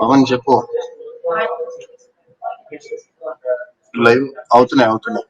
పవన్ చెప్పు. లైవ్ అవుతున్నాయి.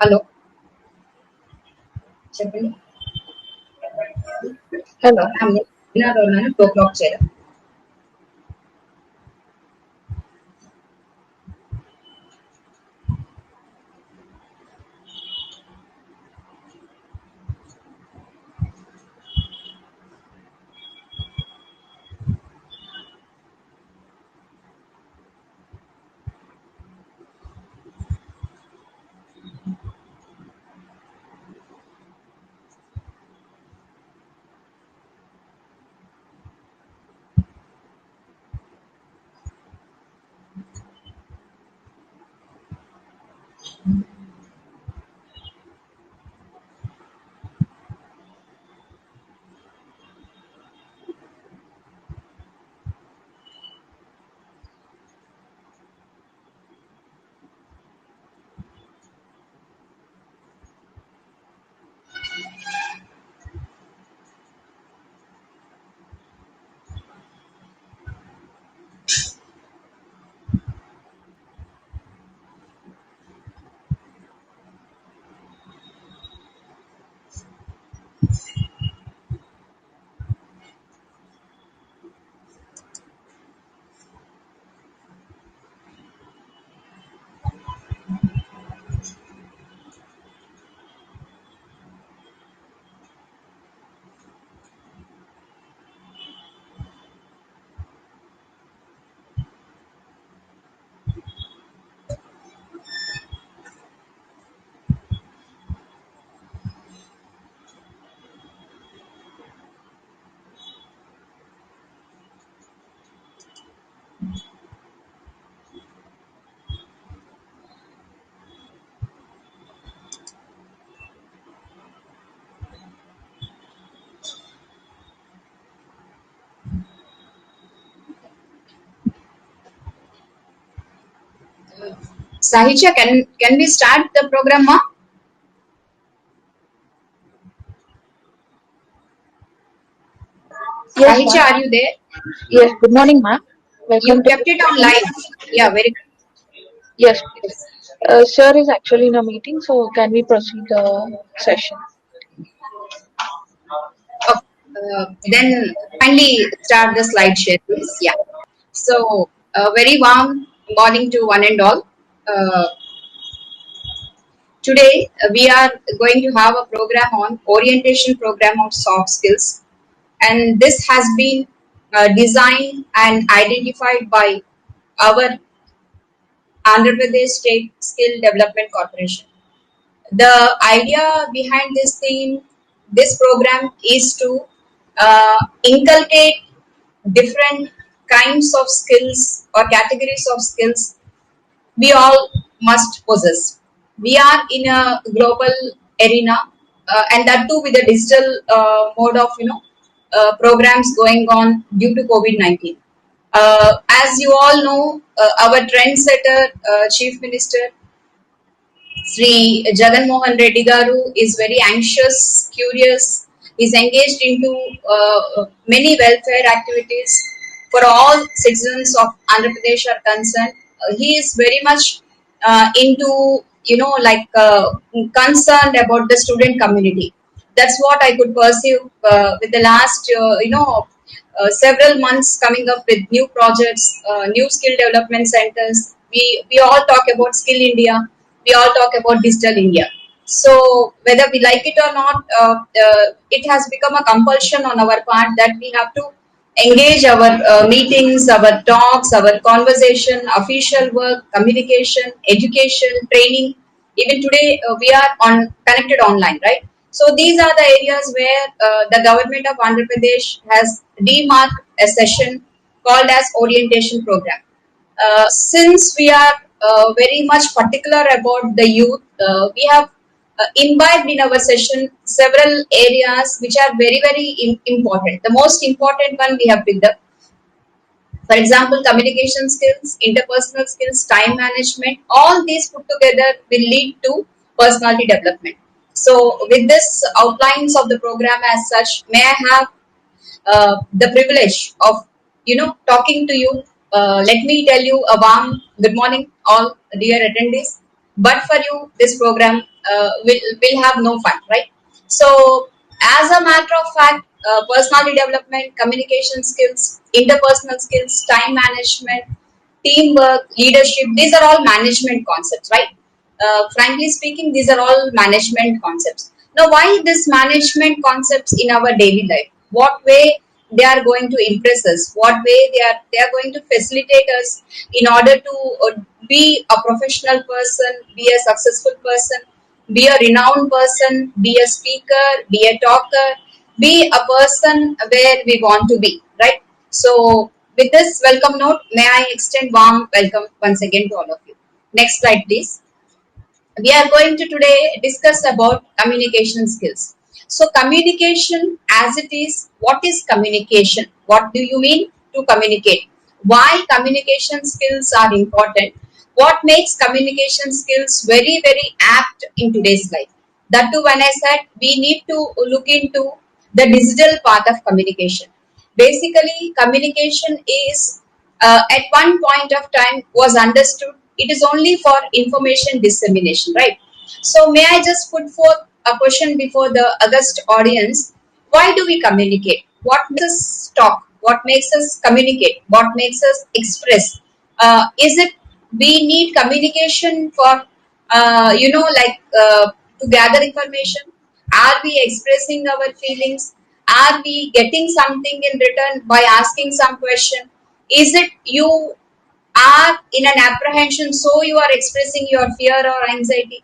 హలో చెప్పండి. హలో విన్నాను 2 o'clock చేయడం. Sahitya, can we start the program, ma? Yes, Sahitya, are you there? Yes, good morning, ma'am. You kept it on live. Yeah, very good. Yes, please. Sir is actually in a meeting, so can we proceed the session? Then kindly start the slide share, please. Yeah. So, very warm morning to one and all. Today, we are going to have a program on orientation program of soft skills. And this has been designed and identified by our Andhra Pradesh State Skill Development Corporation. The idea behind this program is to inculcate different kinds of skills or categories of skills we all must possess. We are in a global arena, and that too with a digital mode of programs going on due to COVID-19. As you all know, our trendsetter, Chief Minister Sri Jagan Mohan Reddy Garu is very anxious, curious. Is engaged into many welfare activities for all citizens of Andhra Pradesh are concerned. He is very much into, concerned about the student community. That's what I could perceive with the last, several months coming up with new projects, new skill development centers. We all talk about Skill India. We all talk about Digital India. So whether we like it or not, it has become a compulsion on our part that we have to engage our meetings, our talks, our conversation, official work, communication, education, training. Even today, we are on connected online, right? So these are the areas where the government of Andhra Pradesh has demarked a session called as orientation program. Since we are very much particular about the youth, we have imbibed in our session several areas which are very, very important. The most important one we have picked up, for example, communication skills, interpersonal skills, time management, all these put together will lead to personality development. So, with this outlines of the program as such, may I have the privilege of talking to you. Let me tell you a warm good morning, all dear attendees. But for you, this program will have no fun, right? So, as a matter of fact, personality development, communication skills, interpersonal skills, time management, teamwork, leadership, these are all management concepts, right? Frankly speaking, these are all management concepts. Now, why this management concepts in our daily life? What way they are going to impress us? What way they are going to facilitate us in order to be a professional person, be a successful person, be a renowned person, be a speaker, be a talker, be a person where we want to be, right? So, with this welcome note, may I extend warm welcome once again to all of you. Next slide, please. We are going to today discuss about communication skills. So, communication as it is, what is communication? What do you mean to communicate? Why communication skills are important? What makes communication skills very, very apt in today's life? That too, when I said we need to look into the digital part of communication. Basically, communication is at one point of time was understood it is only for information dissemination, right? So, may I just put forth a question before the august audience? Why do we communicate? What makes us talk? What makes us communicate? What makes us express? Is it we need communication for, to gather information? Are we expressing our feelings? Are we getting something in return by asking some question? Is it you are in an apprehension, so you are expressing your fear or anxiety?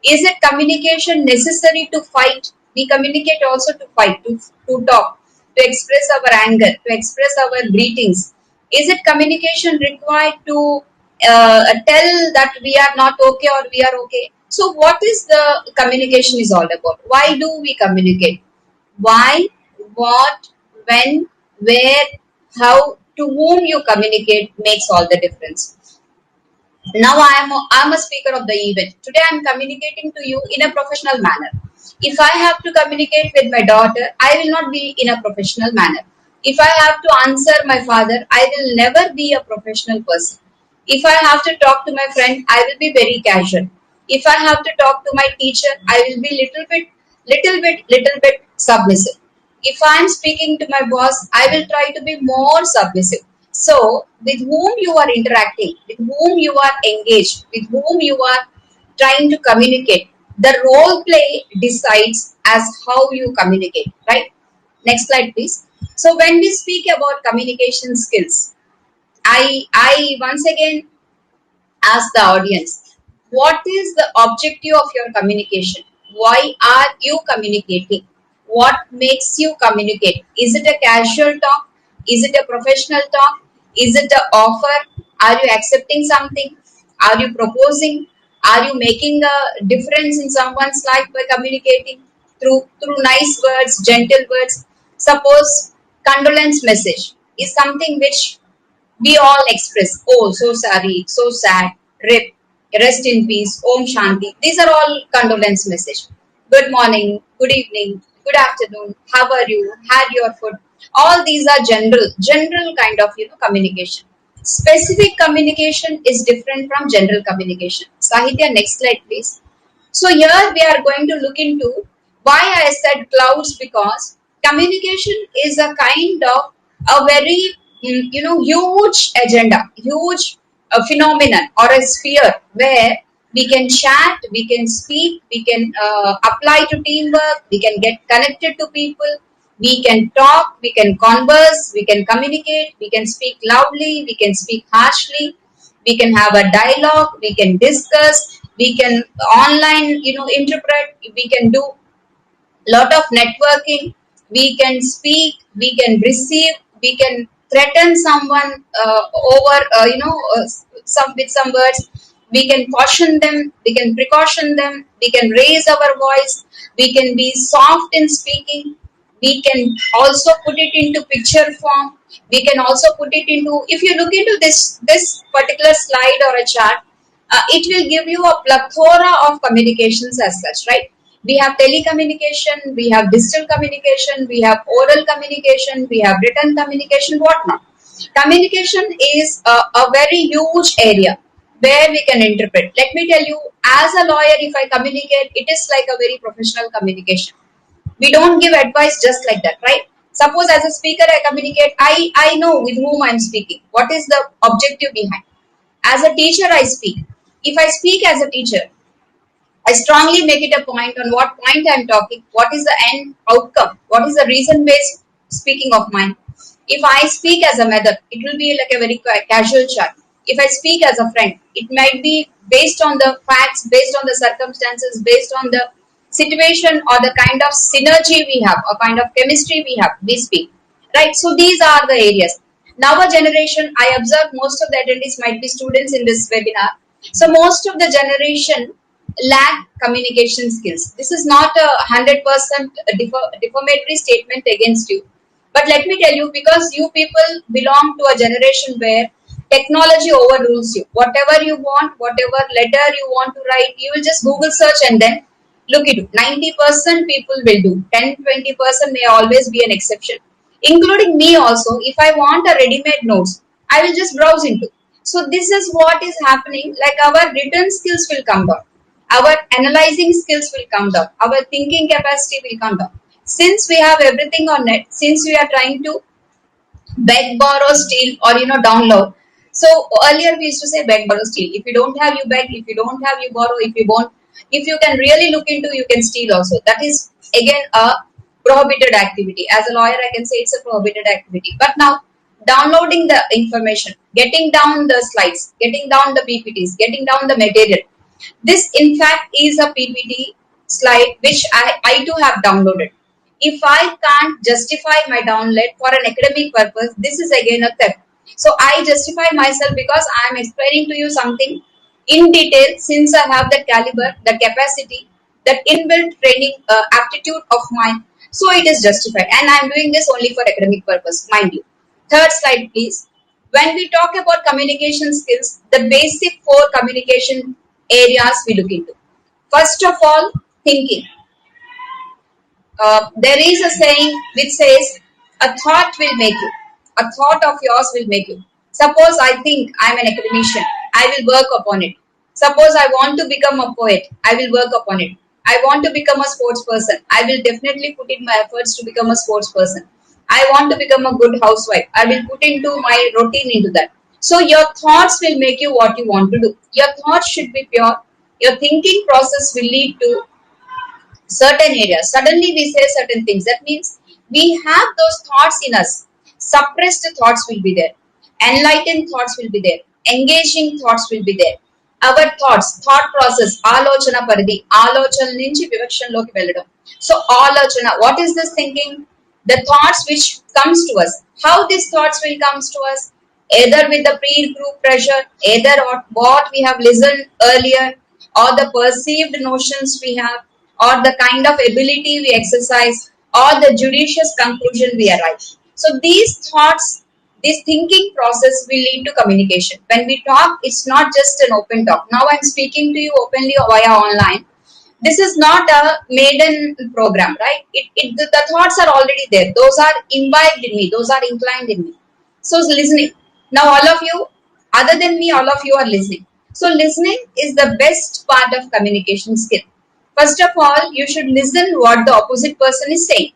Is it communication necessary to fight? We communicate also to fight, to talk, to express our anger, to express our greetings. Is it communication required to tell that we are not okay or we are okay? So, what is the communication is all about? Why do we communicate? Why, what, when, where, how, to whom you communicate makes all the difference. Now I'm a speaker of the event. Today I'm communicating to you in a professional manner. If I have to communicate with my daughter, I will not be in a professional manner. If I have to answer my father, I will never be a professional person. If I have to talk to my friend, I will be very casual. If I have to talk to my teacher, I will be little bit submissive. If I am speaking to my boss, I will try to be more submissive. So, with whom you are interacting, with whom you are engaged, with whom you are trying to communicate, the role play decides as how you communicate, right? Next slide, please. So, when we speak about communication skills, I once again ask the audience, what is the objective of your communication? Why are you communicating? What makes you communicate? Is it a casual talk? Is it a professional talk? Is it an offer? Are you accepting something? Are you proposing? Are you making a difference in someone's life by communicating through nice words, gentle words? Suppose condolence message is something which we all express, oh, so sorry, so sad, rip, rest in peace, om shanti. These are all condolence message. Good morning, good evening, good afternoon, how are you, had your food. All these are general kind of communication. Specific communication is different from general communication. Sahitya, next slide please. So here we are going to look into why I said clouds, because communication is a kind of a very huge agenda, huge phenomenon or a sphere where we can chat, we can speak, we can apply to teamwork, we can get connected to people, we can talk, we can converse, we can communicate, we can speak loudly, we can speak harshly, we can have a dialogue, we can discuss, we can online interpret, we can do lot of networking, we can speak, we can receive, we can threaten someone over some with some words, we can caution them, we can precaution them, we can raise our voice, we can be soft in speaking, we can also put it into picture form, we can also put it into, if you look into this particular slide or a chart, it will give you a plethora of communications as such, right? We have telecommunication, we have digital communication, we have oral communication, we have written communication, whatnot. Communication is a very huge area where we can interpret. Let me tell you, as a lawyer, if I communicate, it is like a very professional communication. We don't give advice just like that, right? Suppose as a speaker I communicate, I know with whom I'm speaking, what is the objective behind. As a teacher I speak. If I speak as a teacher, I strongly make it a point on what point I am talking, what is the end outcome, what is the reason based speaking of mine. If I speak as a mother, it will be like a very casual chat. If I speak as a friend, it might be based on the facts, based on the circumstances, based on the situation or the kind of synergy we have, or kind of chemistry we have, we speak. Right? So these are the areas. Now a generation, I observe most of the attendees might be students in this webinar. So most of the generation lack communication skills. This is not a 100% defamatory statement against you. But let me tell you, because you people belong to a generation where technology overrules you. Whatever you want, whatever letter you want to write, you will just Google search and then look it up. 90% people will do. 10-20% may always be an exception. Including me also, if I want a ready-made notes, I will just browse into. So this is what is happening, like our written skills will come down. Our analyzing skills will come down. Our thinking capacity will come down. Since we have everything on net, since we are trying to beg, borrow, steal, or download. So earlier we used to say beg, borrow, steal. If you don't have, you beg. If you don't have, you borrow. If you can really look into, you can steal also. That is again a prohibited activity. As a lawyer, I can say it's a prohibited activity. But now, downloading the information, getting down the slides, getting down the PPTs, getting down the material. This in fact is a PPT slide which I too have downloaded. If I can't justify my download for an academic purpose, this is again a theft. So I justify myself because I am explaining to you something in detail, since I have that caliber, the capacity, that inbuilt training aptitude of mine. So it is justified, and I am doing this only for academic purpose, mind you. Third slide, please. When we talk about communication skills, the basic four communication areas we look into. First of all, thinking. There is a saying which says, a thought will make you. A thought of yours will make you. Suppose I think I am an academician, I will work upon it. Suppose I want to become a poet, I will work upon it. I want to become a sports person, I will definitely put in my efforts to become a sports person. I want to become a good housewife, I will put into my routine into that. So your thoughts will make you what you want to do. Your thoughts should be pure. Your thinking process will lead to certain areas. Suddenly we say certain things. That means we have those thoughts in us. Suppressed thoughts will be there. Enlightened thoughts will be there. Engaging thoughts will be there. Our thoughts, thought process, alochana paridhi, alochana nunchi vivakshanloki velladam. So alochana, what is this thinking? The thoughts which comes to us. How these thoughts will comes to us? Either with the pre-group pressure, either what we have listened earlier, or the perceived notions we have, or the kind of ability we exercise, or the judicious conclusion we arrive. So these thoughts, this thinking process will lead to communication. When we talk, it's not just an open talk. Now I'm speaking to you openly via online. This is not a maiden program, right? The thoughts are already there. Those are imbibed in me, those are inclined in me. So listening. Now all of you, other than me, all of you are listening. So listening is the best part of communication skill. First of all, you should listen what the opposite person is saying.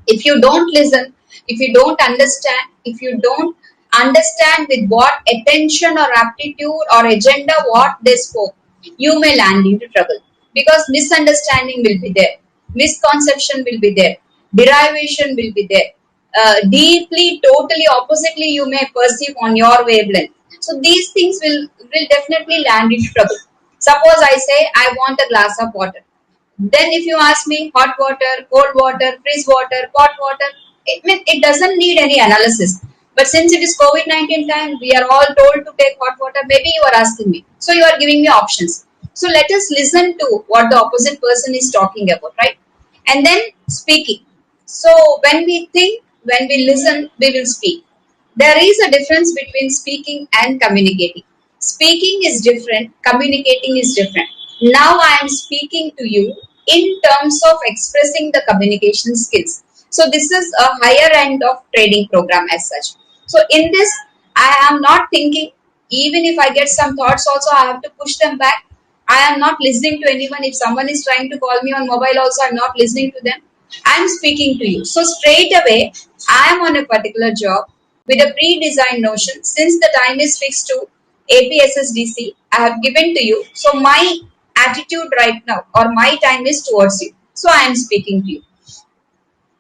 If you don't listen, if you don't understand, if you don't understand with what attention or aptitude or agenda what they spoke, you may land into trouble, because misunderstanding will be there, misconception will be there, derivation will be there, deeply, totally oppositely you may perceive on your wavelength. So these things will definitely land into trouble. Suppose I say I want a glass of water. Then if you ask me hot water, cold water, freeze water, pot water, it doesn't need any analysis. But since it is COVID-19 time, we are all told to take hot water. Maybe you are asking me. So you are giving me options. So let us listen to what the opposite person is talking about, right? And then speaking. So when we think, when we listen, we will speak. There is a difference between speaking and communicating. Speaking is different, communicating is different. Now I am speaking to you in terms of expressing the communication skills. So this is a higher end of trading program as such. So in this, I am not thinking, even if I get some thoughts also, I have to push them back. I am not listening to anyone. If someone is trying to call me on mobile also, I am not listening to them. I am speaking to you. So straight away, I am on a particular job with a pre-designed notion. Since the time is fixed to APSSDC, I have given to you. So my attitude right now or my time is towards you. So I am speaking to you.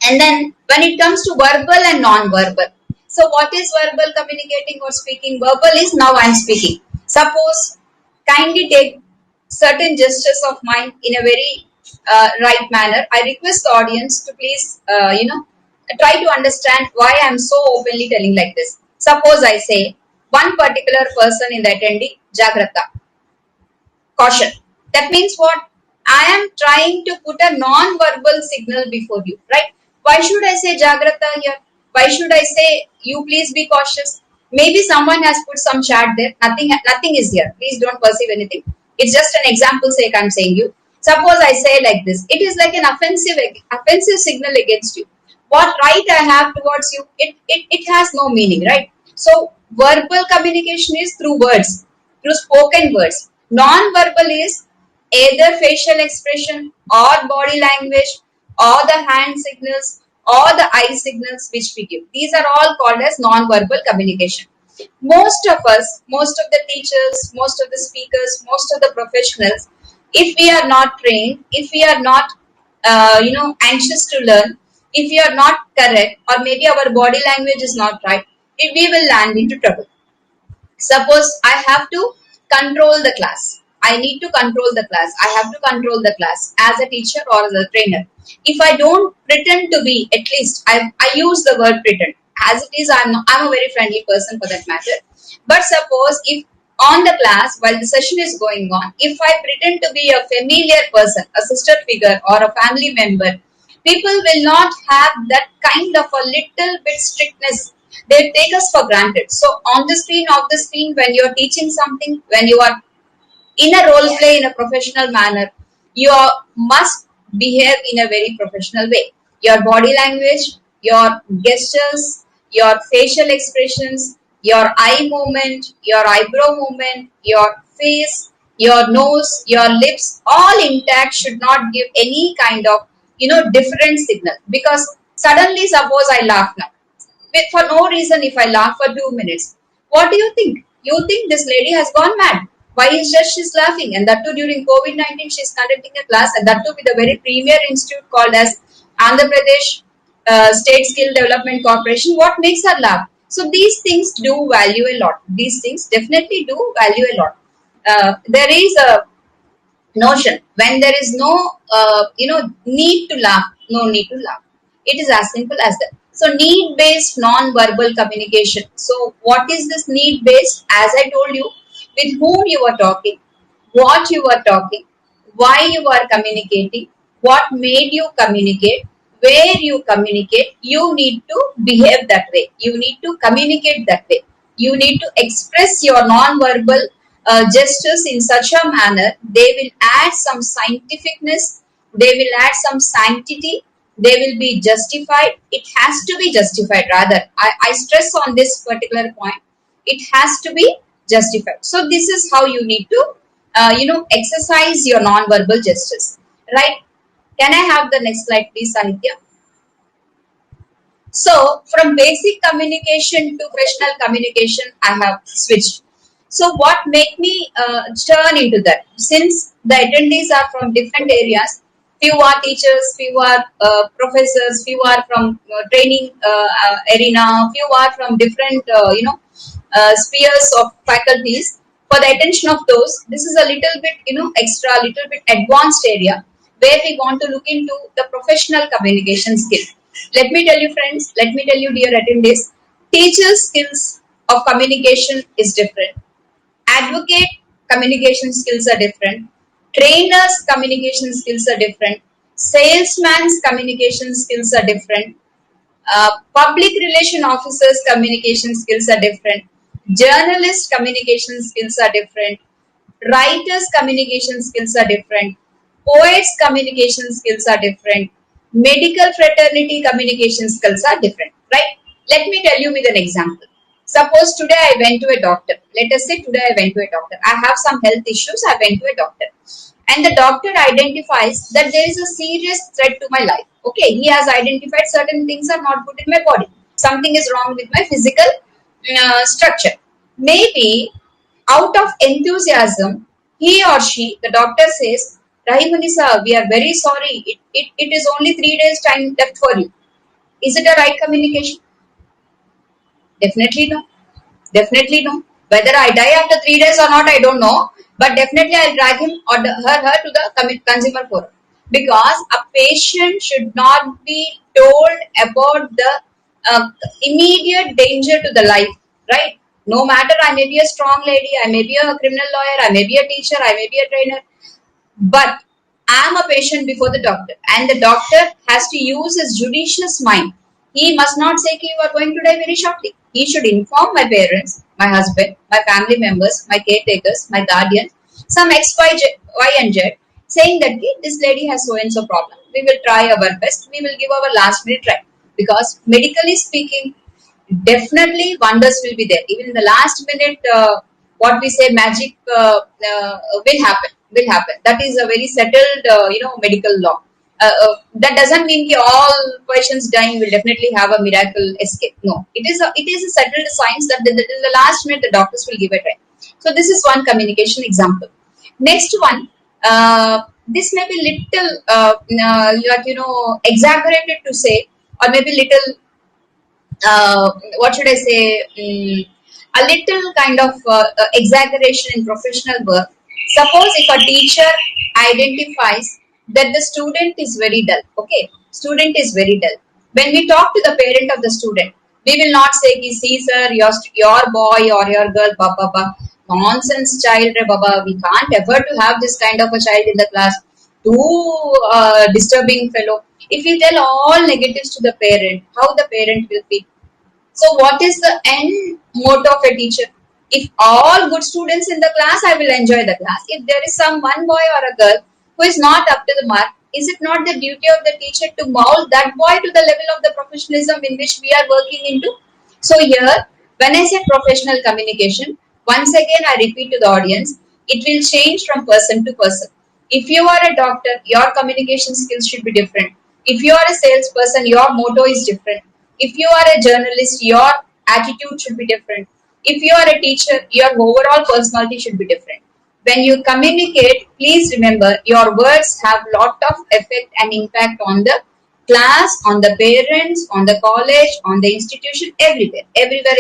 And then when it comes to verbal and non-verbal. So what is verbal communicating or speaking? Verbal is now I am speaking. Suppose kindly take certain gestures of mine in a very right manner. I request the audience to please, try to understand why I am so openly telling like this. Suppose I say one particular person in the attendee, Jagrata, caution. That means what? I am trying to put a non-verbal signal before you, right? Why should I say Jagrata here? Why should I say you please be cautious? Maybe someone has put some chat there. Nothing is here. Please don't perceive anything. It's just an example sake I'm saying you. Suppose I say like this. It is like an offensive signal against you. What right I have towards you, it has no meaning, right? So verbal communication is through words, through spoken words. Non-verbal is either facial expression or body language or the hand signals or the eye signals which we give. These are all called as non-verbal communication. Most of us, most of the teachers, most of the speakers, most of the professionals, if we are not trained, if we are not, anxious to learn, if we are not correct, or maybe our body language is not right, we will land into trouble. Suppose I have to control the class. I need to control the class. I have to control the class as a teacher or as a trainer. If I don't pretend to be, at least I use the word pretend. As it is, I'm a very friendly person for that matter. But suppose if on the class, while the session is going on, if I pretend to be a familiar person, a sister figure or a family member, people will not have that kind of a little bit strictness. They take us for granted. So on the screen, off the screen, when you're teaching something, when you are in a role play in a professional manner, you must behave in a very professional way. Your body language, your gestures, your facial expressions, your eye movement, your eyebrow movement, your face, your nose, your lips, all intact, should not give any kind of different signal. Because suddenly, suppose I laugh now, for no reason, if I laugh for 2 minutes, what do you think? You think this lady has gone mad. Why is just she's laughing? And that too during COVID-19, she's conducting a class, and that too with a very premier institute called as Andhra Pradesh State Skill Development Corporation. What makes her laugh? So these things do value a lot. These things definitely do value a lot. There is a notion when there is no need to laugh, no need to laugh. It is as simple as that. So need based non-verbal communication. So what is this need based? As I told you, with whom you are talking, what you are talking, why you are communicating, what made you communicate, where you communicate, you need to behave that way, you need to communicate that way, you need to express your non-verbal gestures in such a manner, they will add some scientificness, they will add some sanctity, they will be justified. It has to be justified, rather. I stress on this particular point. It has to be justified. So this is how you need to, exercise your non-verbal gestures, right? Can I have the next slide, please, Sanitya? So from basic communication to professional communication, I have switched. So what make me turn into that? Since the attendees are from different areas, few are teachers, few are professors, few are from training arena, few are from different, spheres of faculties. For the attention of those, this is a little bit, extra, little bit advanced area where we want to look into the professional communication skill. Let me tell you, friends, let me tell you, dear attendees, teachers' skills of communication is different. Advocate communication skills are different. Trainers' communication skills are different. Salesman's communication skills are different. Public relation officers communication skills are different. Journalist communication skills are different. Writers communication skills are different. Poets communication skills are different. Medical fraternity communication skills are different, right? Let me tell you with an example. Suppose today I went to a doctor. Let us say today I went to a doctor. I have some health issues. I went to a doctor. And the doctor identifies that there is a serious threat to my life. Okay, he has identified certain things are not good in my body. Something is wrong with my physical structure. Maybe out of enthusiasm, he or she, the doctor says, Rahimani, we are very sorry. It is only 3 days time left for you. Is it a right communication? Definitely no. Definitely no. Whether I die after 3 days or not, I don't know. But definitely I'll drag him or her to the consumer forum. Because a patient should not be told about the immediate danger to the life, right? No matter I may be a strong lady, I may be a criminal lawyer, I may be a teacher, I may be a trainer, but I am a patient before the doctor, and the doctor has to use his judicious mind. He must not say you are going to die very shortly. He should inform my parents, my husband, my family members, my caretakers, my guardians, some X, Y, and Z, saying that this lady has so and so problem. We will try our best. We will give our last minute try. Because medically speaking, definitely wonders will be there. Even in the last minute, what we say magic will happen. Will happen. That is a very settled, medical law. That doesn't mean that all patients dying will definitely have a miracle escape. No, it is a settled science that in the last minute the doctors will give a try. So this is one communication example. Next one, this may be little, exaggerated to say, or maybe little, what should I say, a little kind of exaggeration in professional work. Suppose if a teacher identifies that the student is very dull, okay, student is very dull. When we talk to the parent of the student, we will not say, see sir, your boy or your girl, baba, nonsense child, baba, we can't afford to have this kind of a child in the class. Too disturbing fellow. If we tell all negatives to the parent, how the parent will feel? So what is the end motto of a teacher? If all good students in the class, I will enjoy the class. If there is some one boy or a girl who is not up to the mark, is it not the duty of the teacher to mold that boy to the level of the professionalism in which we are working into? So here, when I say professional communication, once again I repeat to the audience, it will change from person to person. If you are a doctor, your communication skills should be different. If you are a salesperson, your motto is different. If you are a journalist, your attitude should be different. If you are a teacher, your overall personality should be different. When you communicate, please remember your words have lot of effect and impact on the class, on the parents, on the college, on the institution, everywhere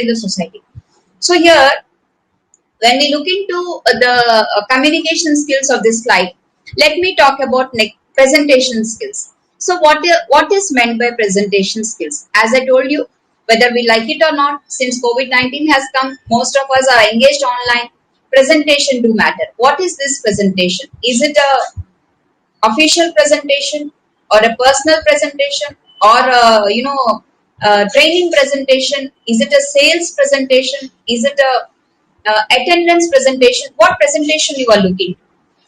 in the society. So here, when we look into the communication skills of this slide, let me talk about presentation skills. So what is meant by presentation skills? As I told you, whether we like it or not, since COVID-19 has come, most of us are engaged online. Presentation do matter. What is this presentation? Is it a official presentation or a personal presentation or a training presentation? Is it a sales presentation? Is it a attendance presentation, what presentation you are looking,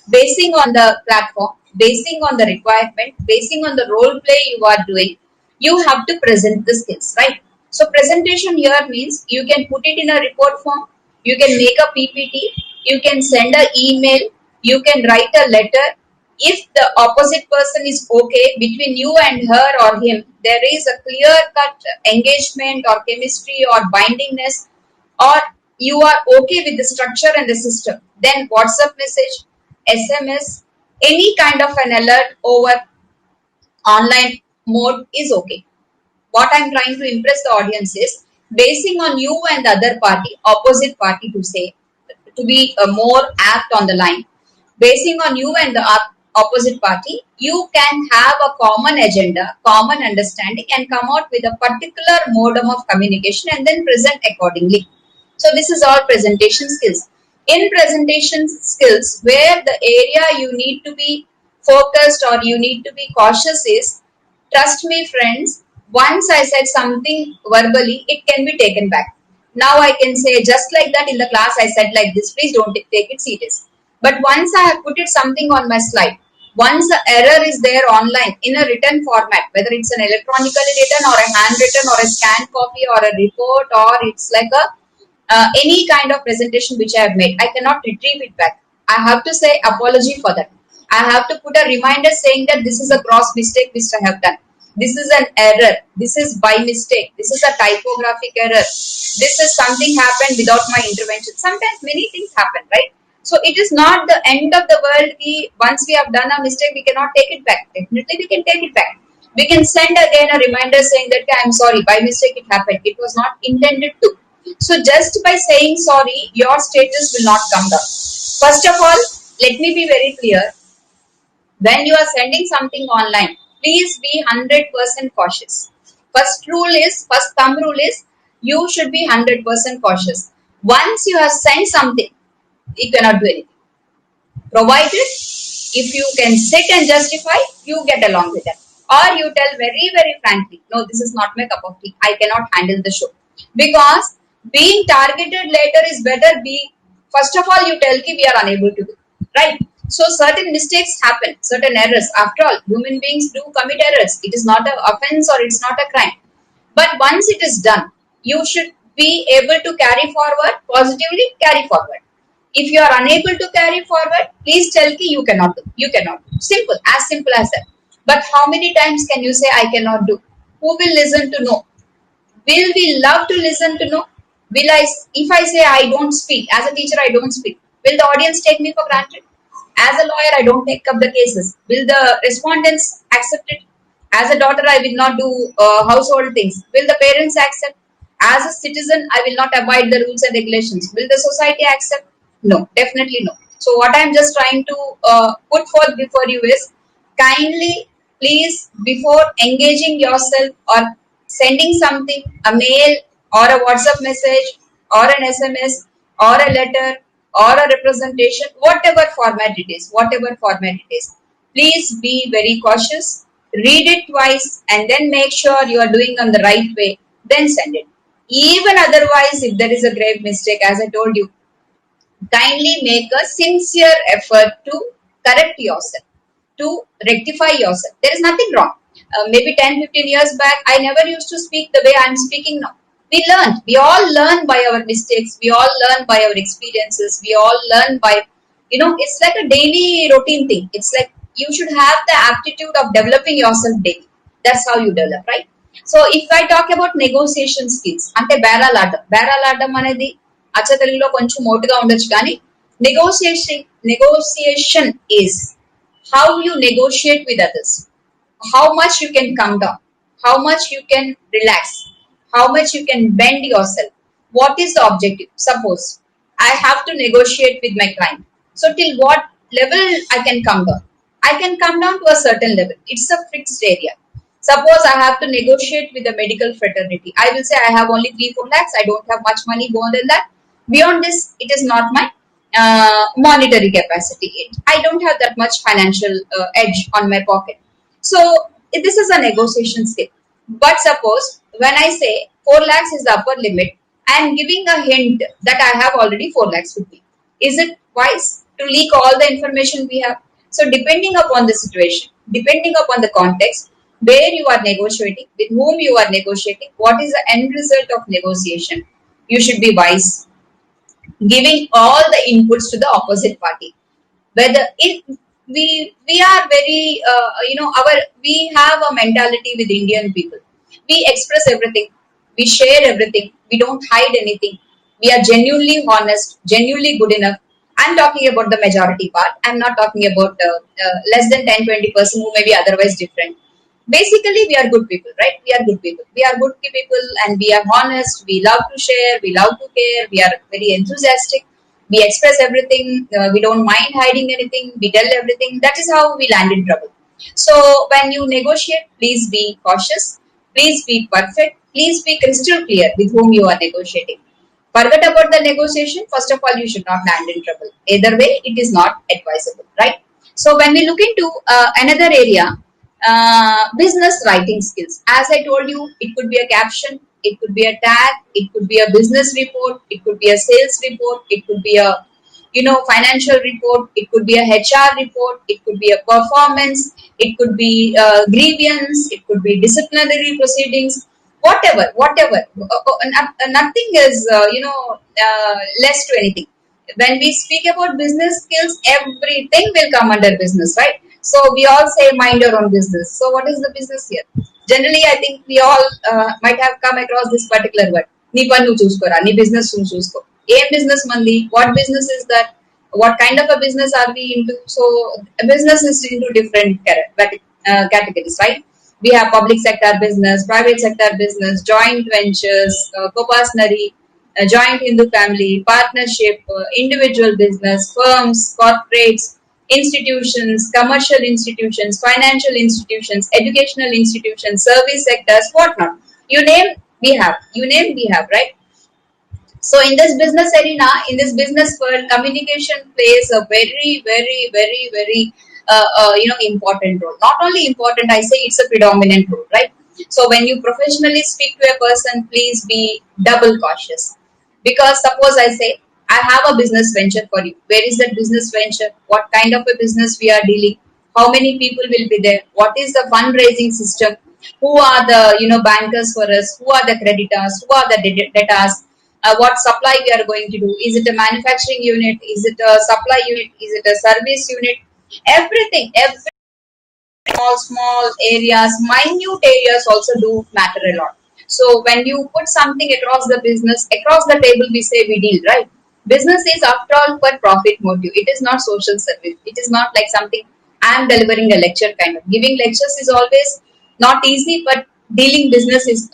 basing on the platform, basing on the requirement, basing on the role play you are doing, you have to present the skills, right? So presentation here means you can put it in a report form, you can make a PPT, you can send an email, you can write a letter. If the opposite person is okay between you and her or him, there is a clear cut engagement or chemistry or bindingness, or you are okay with the structure and the system, then WhatsApp message, SMS, any kind of an alert over online mode is okay. What I'm trying to impress the audience is, basing on you and the other party, opposite party to say, to be more apt on the line, basing on you and the opposite party, you can have a common agenda, common understanding, and come out with a particular modem of communication and then present accordingly. So this is all presentation skills. In presentation skills, where the area you need to be focused or you need to be cautious is, trust me friends, once I said something verbally, it can be taken back. Now I can say just like that in the class I said like this, please don't take it serious. But once I have put it something on my slide, once the error is there online in a written format, whether it's an electronically written or a handwritten or a scanned copy or a report or it's like a any kind of presentation which I have made, I cannot retrieve it back. I have to say apology for that. I have to put a reminder saying that this is a gross mistake which I have done. This is an error. This is by mistake. This is a typographic error. This is something happened without my intervention. Sometimes many things happen, right? So it is not the end of the world. Once we have done a mistake, we cannot take it back. Definitely we can take it back. We can send again a reminder saying that I'm sorry, by mistake it happened. It was not intended to. So just by saying sorry, your status will not come down. First of all, let me be very clear. When you are sending something online, please be 100% cautious. First thumb rule is, you should be 100% cautious. Once you have sent something, you cannot do anything. Provided if you can sit and justify, you get along with that. Or you tell very, very frankly, no, this is not my cup of tea. I cannot handle the show. Because being targeted later is better. First of all, you tell we are unable to do. Right? So certain mistakes happen, certain errors. After all, human beings do commit errors. It is not an offense or it's not a crime. But once it is done, you should be able to carry forward, positively carry forward. If you are unable to carry forward, please tell you cannot do. You cannot do. Simple as that. But how many times can you say I cannot do? Who will listen to know? Will we love to listen to know? If I say I don't speak, as a teacher I don't speak, will the audience take me for granted? As a lawyer, I don't take up the cases. Will the respondents accept it? As a daughter, I will not do household things. Will the parents accept? As a citizen, I will not abide the rules and regulations. Will the society accept? No, definitely no. So what I am just trying to put forth before you is, kindly, please, before engaging yourself or sending something, a mail or a WhatsApp message or an SMS or a letter or a representation, whatever format it is, please be very cautious, read it twice and then make sure you are doing on the right way, then send it. Even otherwise, if there is a grave mistake, as I told you, kindly make a sincere effort to correct yourself, to rectify yourself. There is nothing wrong. Maybe 10-15 years back, I never used to speak the way I am speaking now. We all learn by our mistakes, we all learn by our experiences, we all learn by, it's like a daily routine thing. It's like you should have the aptitude of developing yourself daily. That's how you develop, right? So if I talk about negotiation skills, అంటే బేరాలాడడం అనేది అచ్చ తెలుగులో కొంచెం మోటుగా ఉండొచ్చు, కానీ negotiation is how you negotiate with others, how much you can come down, how much you can relax, how much you can bend yourself. What is the objective? Suppose I have to negotiate with my client. So till what level I can come down? I can come down to a certain level. It's a fixed area. Suppose I have to negotiate with the medical fraternity. I will say I have only 3-4 lakhs. I don't have much money more than that. Beyond this, it is not my monetary capacity. I don't have that much financial edge on my pocket. So this is a negotiation skill. But suppose when I say 4 lakhs is the upper limit and giving a hint that I have already 4 lakhs with me. Is it wise to leak all the information we have? So depending upon the situation, depending upon the context, where you are negotiating, with whom you are negotiating, what is the end result of negotiation, you should be wise, giving all the inputs to the opposite party. Whether it, we are very our we have a mentality with Indian people. We express everything, we share everything, we don't hide anything, we are genuinely honest, genuinely good enough. I'm talking about the majority part, I'm not talking about less than 10-20% who may be otherwise different. Basically we are good people, right? We are good people, we are good people, and we are honest, we love to share, we love to care, we are very enthusiastic, we express everything, we don't mind hiding anything, we tell everything. That is how we land in trouble. So when you negotiate, please be cautious, please be perfect, please be crystal clear with whom you are negotiating. Forget about the negotiation. First of all, you should not land in trouble. Either way, it is not advisable, right? So when we look into another area, business writing skills. As I told you, it could be a caption, it could be a tag, it could be a business report, it could be a sales report, it could be a financial report, it could be a HR report, it could be a performance, it could be grievance, it could be disciplinary proceedings, whatever. Nothing is less to anything. When we speak about business skills, everything will come under business, right? So we all say mind your own business. So what is the business here? Generally, I think we all might have come across this particular word. Ni pannu chuskora, ni business nu chusko. Aim business mandi. What business is that? What kind of a business are we into? So a business is into different categories, right? We have public sector business, private sector business, joint ventures, co-partnery, joint Hindu family, partnership, individual business, firms, corporates, institutions, commercial institutions, financial institutions, educational institutions, service sectors, whatnot. You name, we have. You name, we have, right? So in this business arena, in this business world, communication plays a very important role. Not only important, I say it's a predominant role, right? So when you professionally speak to a person, please be double cautious. Because suppose I say, I have a business venture for you. Where is that business venture? What kind of a business we are dealing? How many people will be there? What is the fundraising system? Who are the bankers for us? Who are the creditors? Who are the debtors? What supply we are going to do? Is it a manufacturing unit? Is it a supply unit? Is it a service unit? Everything, every small areas, minute areas also do matter a lot. So when you put something across the business, across the table, we say we deal, right? Business is after all for profit motive. It is not social service. It is not like something I am delivering a lecture kind of. Giving lectures is always not easy, but dealing business is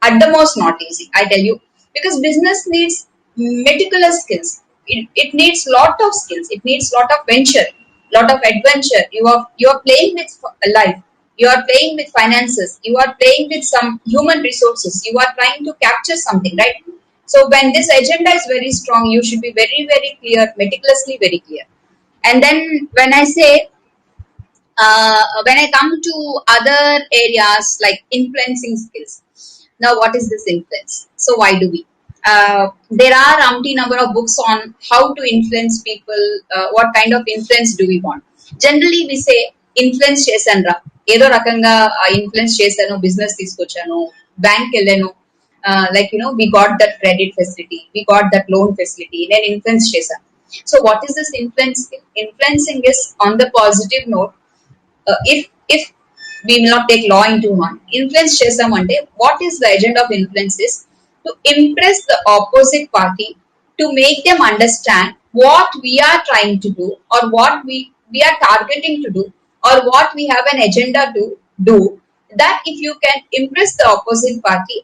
at the most not easy, I tell you, because business needs meticulous skills. It needs lot of skills. It needs lot of venture, lot of adventure. You are playing with life. You are playing with finances. You are playing with some human resources. You are trying to capture something, right? So when this agenda is very strong, you should be very clear, meticulously very clear. And then when I come to other areas like influencing skills, now what is this influence? So why do we? There are umpty number of books on how to influence people. What kind of influence do we want? Generally, we say influence చేశానురా ఏదో రకంగా influence చేశాను business తీసుకొచ్చాను bank వెళ్ళాను we got that credit facility, we got that loan facility, నేను influence చేశాను. So what is this influence? Influencing is on the positive note. If we will not take law into hand, influence చేసామంటే what is the agenda of influence is to impress the opposite party, to make them understand what we are trying to do, or what we are targeting to do, or what we have an agenda to do. That if you can impress the opposite party,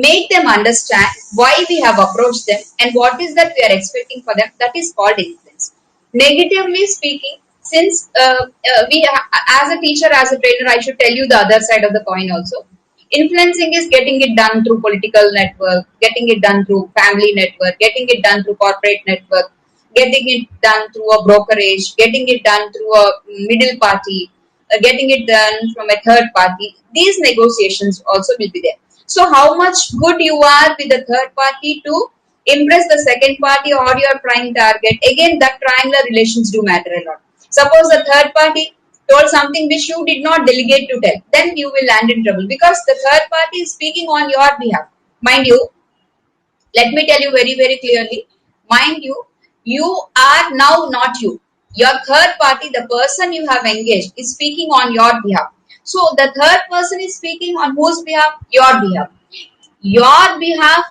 make them understand why we have approached them and what is that we are expecting for them, that is called influence. Negatively speaking, since as a teacher, as a trainer, I should tell you the other side of the coin also. Influencing is getting it done through political network, getting it done through family network, getting it done through corporate network, getting it done through a brokerage, getting it done through a middle party, getting it done from a third party. These negotiations also will be there. So how much good you are with the third party to impress the second party or your prime target. Again, that triangular relations do matter a lot. Suppose the third party told something which you did not delegate to tell, then you will land in trouble because the third party is speaking on your behalf. Mind you, let me tell you very, very clearly. Mind you, you are now not you. Your third party, the person you have engaged, is speaking on your behalf. So the third person is speaking on whose behalf? Your behalf. Your behalf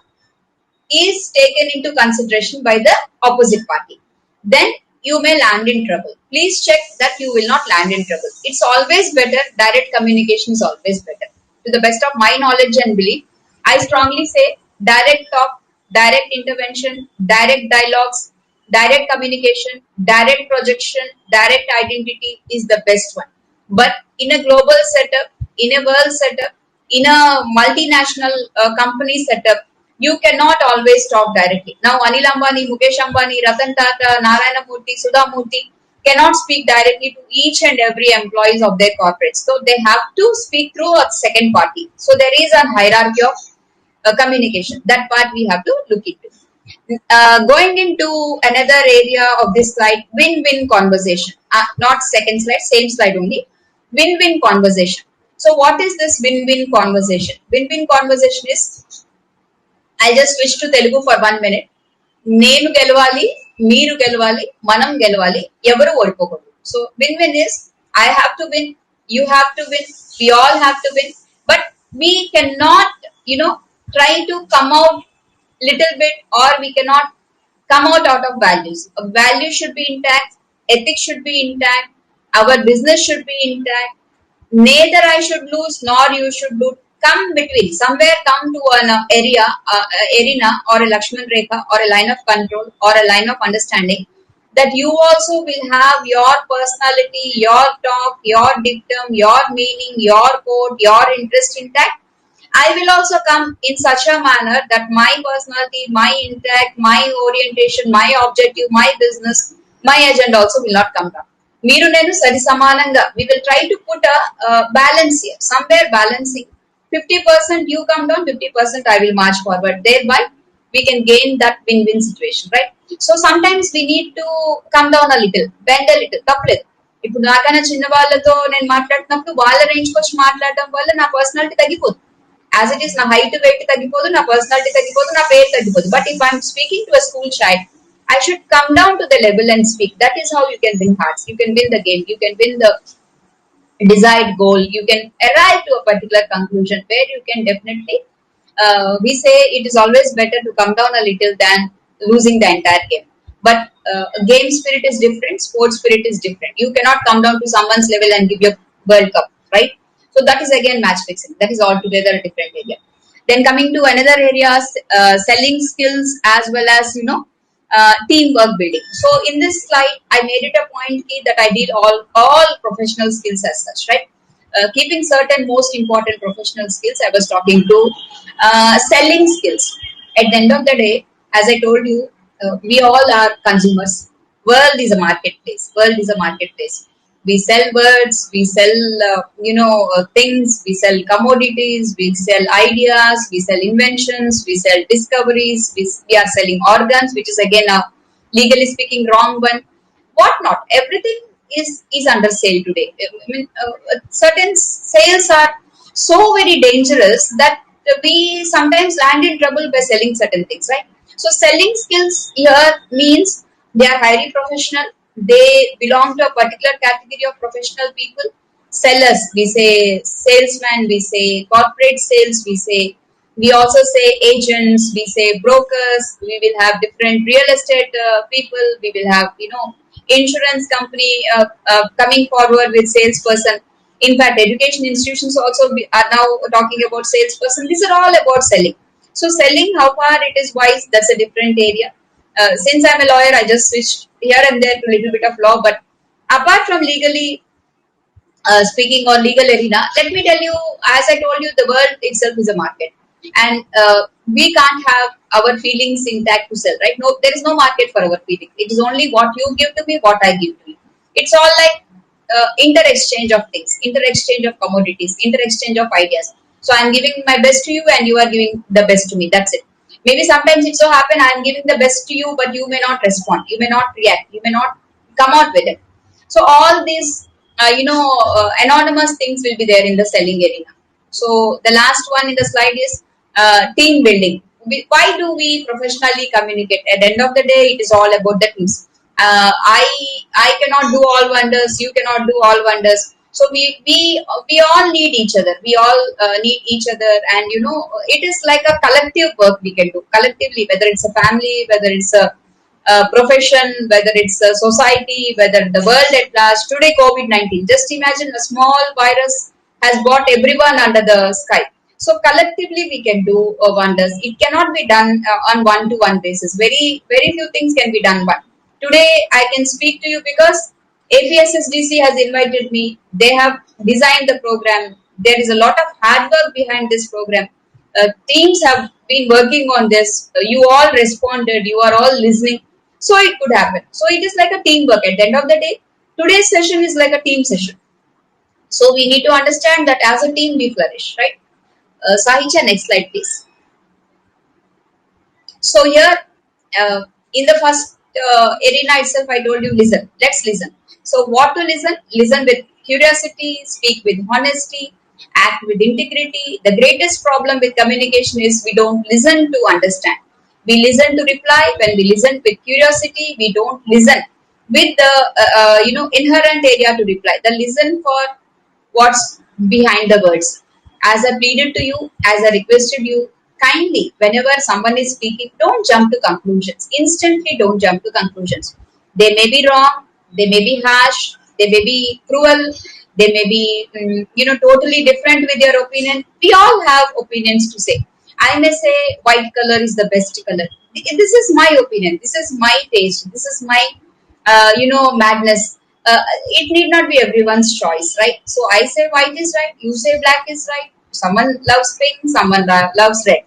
is taken into consideration by the opposite party, then you may land in trouble. Please check that you will not land in trouble. It's always better, direct communication is always better. To the best of my knowledge and belief, I strongly say direct talk, direct intervention, direct dialogues, direct communication, direct projection, direct identity is the best one. But in a global setup, in a world setup, in a multinational company setup, you cannot always talk directly. Now, Anil Ambani, Mukesh Ambani, Ratan Tata, Narayana Murthy, Sudha Murthy cannot speak directly to each and every employees of their corporates. So, they have to speak through a second party. So, there is a hierarchy of communication. That part we have to look into. Going into another area of this slide, win-win conversation. Not second slide, same slide only. Win-win conversation. So, what is this win-win conversation? Win-win conversation is, I just switch to Telugu for 1 minute. నేను గెలవాలి, మీరు గెలవాలి, మనం గెలవాలి, ఎవరు ఓడిపోకూడదు. So win-win is I have to win, you have to win, we all have to win, but we cannot, try to come out little bit, or we cannot come out of values. A value should be intact, ethics should be intact, our business should be intact. Neither I should lose nor you should lose. Come between, somewhere come to an arena or a Lakshman Rekha or a line of control or a line of understanding that you also will have your personality, your talk, your dictum, your meaning, your code, your interest intact. I will also come in such a manner that my personality, my intact, my orientation, my objective, my business, my agenda also will not come down. మీరు నేను సరి సమానంగా we will try to put a balance here, somewhere balancing. 50% you come down, 50% I will march forward. Thereby, we can gain that win-win situation, right? So sometimes we need to come down a little, bend a little, తప్పలేదు. ఇప్పుడు నాకన్నా చిన్న వాళ్ళతో నేను మాట్లాడుతున్నప్పుడు వాళ్ళ రేంజ్కి వచ్చి మాట్లాడటం వల్ల నా పర్సనాలిటీ తగ్గిపోదు. As it is, నా హైట్ వెయిట్ తగ్గిపోదు, నా పర్సనాలిటీ తగ్గిపోదు, నా పేరు తగ్గిపోదు. But if I'm speaking to a school child, I should come down to the level and speak. That is how you can win hearts. You can win the game. You can win the desired goal. You can arrive to a particular conclusion where you can definitely, we say it is always better to come down a little than losing the entire game. But game spirit is different, sports spirit is different. You cannot come down to someone's level and give your World Cup, right? So that is again match fixing. That is altogether a different area. Then coming to another area, selling skills as well as, teamwork building. So in this slide, I made it a point key that I did all professional skills as such, right? Keeping certain most important professional skills, I was talking to selling skills. At the end of the day, as I told you, we all are consumers. World is a marketplace. World is a marketplace. We sell words, we sell, things, we sell commodities, we sell ideas, we sell inventions, we sell discoveries, we are selling organs, which is again a legally speaking wrong one. What not? Everything is under sale today. I mean, certain sales are so very dangerous that we sometimes land in trouble by selling certain things, right? So selling skills here means they are highly professional. They belong to a particular category of professional people. Sellers, we say salesmen, we say corporate sales, we also say agents, we say brokers, we will have different real estate people, we will have, insurance company coming forward with salesperson. In fact, education institutions also are now talking about salesperson. These are all about selling. So selling, how far it is wise, that's a different area. Since I'm a lawyer, I just switched here and there to a little bit of law. But apart from legally speaking or legal arena, let me tell you, as I told you, the world itself is a market. And we can't have our feelings intact to sell, right? No, there is no market for our feelings. It is only what you give to me, what I give to you. It's all like inter-exchange of things, inter-exchange of commodities, inter-exchange of ideas. So I'm giving my best to you and you are giving the best to me. That's it. Maybe sometimes it so happen I'm giving the best to you, but you may not respond. You may not react. You may not come out with it. So all these, anonymous things will be there in the selling arena. So the last one in the slide is team building. Why do we professionally communicate? At the end of the day, it is all about the teams. I cannot do all wonders. You cannot do all wonders. So we all need each other. We all need each other, and it is like a collective work we can do collectively. Whether it's a family, whether it's a profession, whether it's a society, whether the world at large. Today, COVID-19. Just imagine a small virus has brought everyone under the sky. So collectively, we can do wonders. It cannot be done on one-to-one basis. Very, very few things can be done. But today, I can speak to you because APSSDC has invited me. They have designed the program. There is a lot of hard work behind this program. Teams have been working on this. You all responded. You are all listening. So it could happen. So it is like a teamwork. At the end of the day, today's session is like a team session. So we need to understand that as a team we flourish, right? Sahicha, next slide, please. So here, in the first arena itself, I told you listen. Let's listen. So what to listen? Listen with curiosity, speak with honesty, act with integrity. The greatest problem with communication is we don't listen to understand. We listen to reply. When we listen with curiosity, we don't listen with the inherent area to reply. The listen for what's behind the words. As I pleaded to you, as I requested you, kindly, whenever someone is speaking, don't jump to conclusions. Instantly, don't jump to conclusions. They may be wrong, they may be harsh, they may be cruel, they may be, totally different with your opinion. We all have opinions to say. I may say white color is the best color. This is my opinion. This is my taste. This is my, madness. It need not be everyone's choice, right? So I say white is right. You say black is right. Someone loves pink. Someone loves red.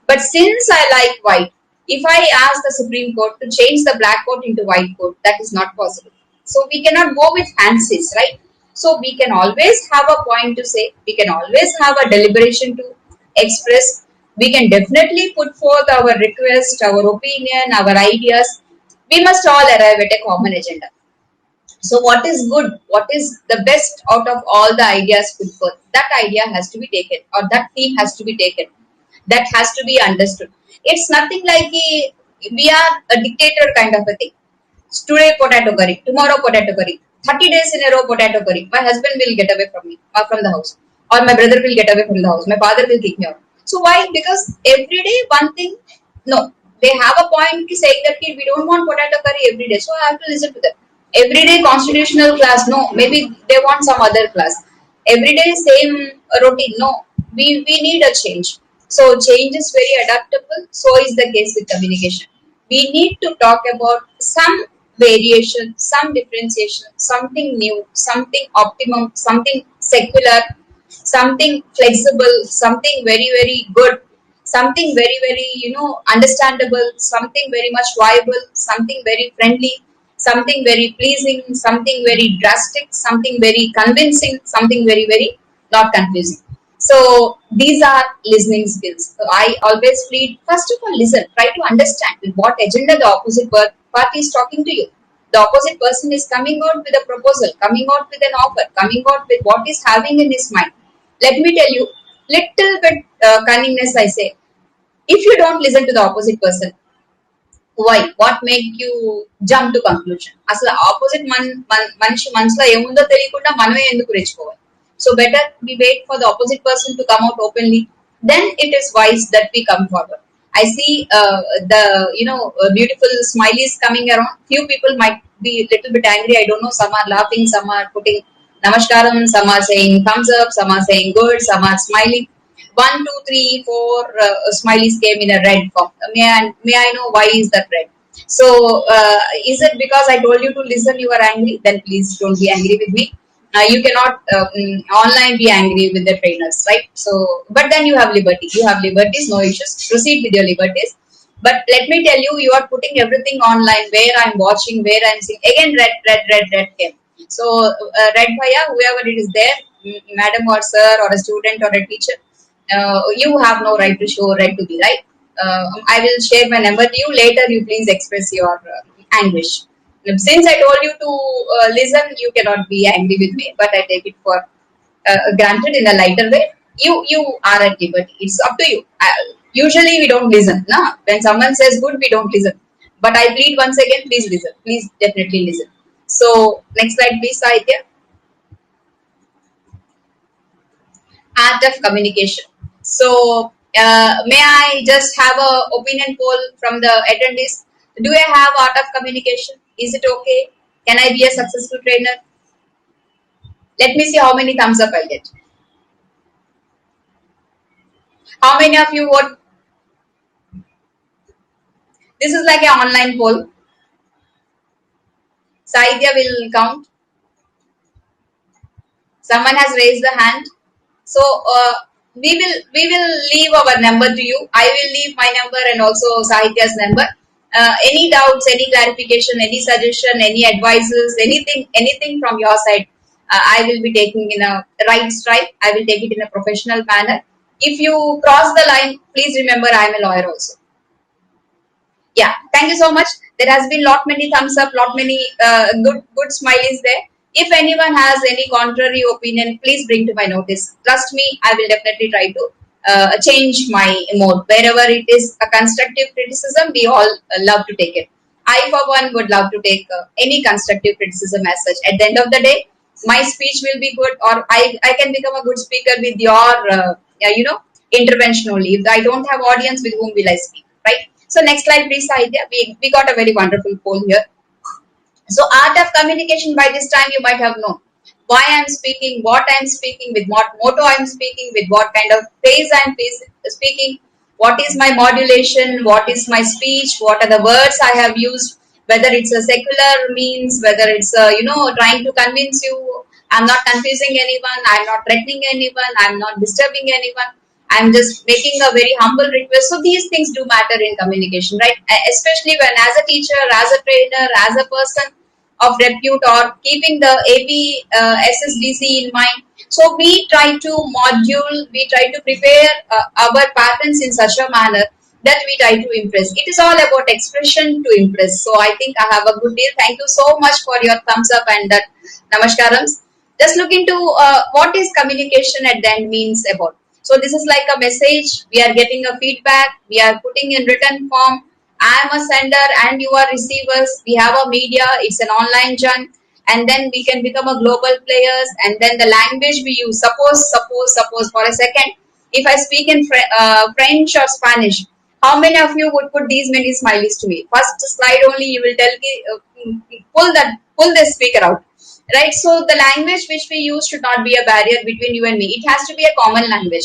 But since I like white, if I ask the Supreme Court to change the black coat into white coat, that is not possible. So we cannot go with fancies, right? So we can always have a point to say. We can always have a deliberation to express. We can definitely put forth our request, our opinion, our ideas. We must all arrive at a common agenda. So what is good? What is the best out of all the ideas put forth? That idea has to be taken, or that theme has to be taken. That has to be understood. It's nothing like we are a dictator kind of a thing. Today potato curry, tomorrow potato curry, 30 days in a row potato curry. My husband will get away from me or from the house, or my brother will get away from the house. My father will kick me out. So why? Because every day one thing. No, they have a point to saying that we don't want potato curry every day. So I have to listen to them. Everyday constitutional class, no, maybe they want some other class. Everyday same routine, no, we need a change. So change is very adaptable. So is the case with communication. We need to talk about some variation, some differentiation, something new, something optimum, something secular, something flexible, something very very good, something very very understandable, something very much viable, something very friendly, something very pleasing, something very drastic, something very convincing, something very very not confusing. So these are listening skills. So I always plead, first of all, listen, try to understand with what agenda the opposite party is talking to you. The opposite person is coming out with a proposal, coming out with an offer, coming out with what is having in his mind. Let me tell you, little bit cunningness I say. If you don't listen to the opposite person, why? What make you jump to conclusion? అసలు opposite మనిషి మనసులో ఏముందో తెలియకుండా మనమే ఎందుకు రెచ్చిపోవాలి? So better we wait for the opposite person to come out openly. Then it is wise that we come forward. I see the beautiful smileys coming around. Few people might be a little bit angry. I don't know. Some are laughing. Some are putting namaskaram. Some are saying thumbs up. Some are saying good. Some are smiling. 1, 2, 3, 4 smileys came in a red form. May I know why is that red? So is it because I told you to listen you are angry? Then please don't be angry with me. You cannot online be angry with the trainers, right? So but then you have liberty. You have liberties, no issues. Proceed with your liberties. But let me tell you, you are putting everything online where I'm watching, where I'm seeing. Again, red came. So red fire, whoever it is there, madam or sir or a student or a teacher, you have no right to show right to be, right? I will share my number to you later. You please express your anguish. Since I told you to listen, you cannot be angry with me, but I take it for granted in a lighter way. You are at liberty. It's up to you. Usually we don't listen. Nah? When someone says good, we don't listen. But I plead once again, please listen. Please definitely listen. So next slide, please, Sahitya. Art of communication. So may I just have a opinion poll from the attendees? Do I have art of communication? Is it okay? Can I be a successful trainer? Let me see how many thumbs up I get. How many of you vote? This is like an online poll. Saidya will count. Someone has raised the hand. So we will leave our number to you. I will leave my number and also Sahitya's number. Any doubts, any clarification, any suggestion, any advices, anything from your side, I will be taking in a right stride. I will take it in a professional manner. If you cross the line, please remember I am a lawyer also. Yeah, thank you so much. There has been lot many thumbs up, lot many good smileys there. If anyone has any contrary opinion, please bring to my notice. Trust me, I will definitely try to change my mode. Wherever it is a constructive criticism, we all love to take it. I, for one, would love to take any constructive criticism as such. At the end of the day, my speech will be good, or I can become a good speaker with your, intervention only. If I don't have audience, with whom will I speak, right? So next slide, please, Sahitya. We got a very wonderful poll here. So art of communication, by this time you might have known why I am speaking, what I am speaking, with what motto I am speaking, with what kind of phrase I am speaking, what is my modulation, what is my speech, what are the words I have used, whether it's a secular means, whether it's trying to convince you. I'm not confusing anyone, I'm not threatening anyone, I'm not disturbing anyone. I'm just making a very humble request. So these things do matter in communication, right? Especially when as a teacher, as a trainer, as a person of repute, or keeping the APSSDC in mind. So we try to we try to prepare our patterns in such a manner that we try to impress. It is all about expression to impress. So I think I have a good deal. Thank you so much for your thumbs up and that namaskarams. Just look into what is communication at the end means about. So this is like a message. We are getting a feedback. We are putting in written form. I am a sender and you are receivers. We have a media. It's an online junk. And then we can become a global players. And then the language we use. Suppose for a second, if I speak in French or Spanish, how many of you would put these many smileys to me? First slide only, you will tell me, pull the speaker out. Right, so the language which we use should not be a barrier between you and me. It has to be a common language.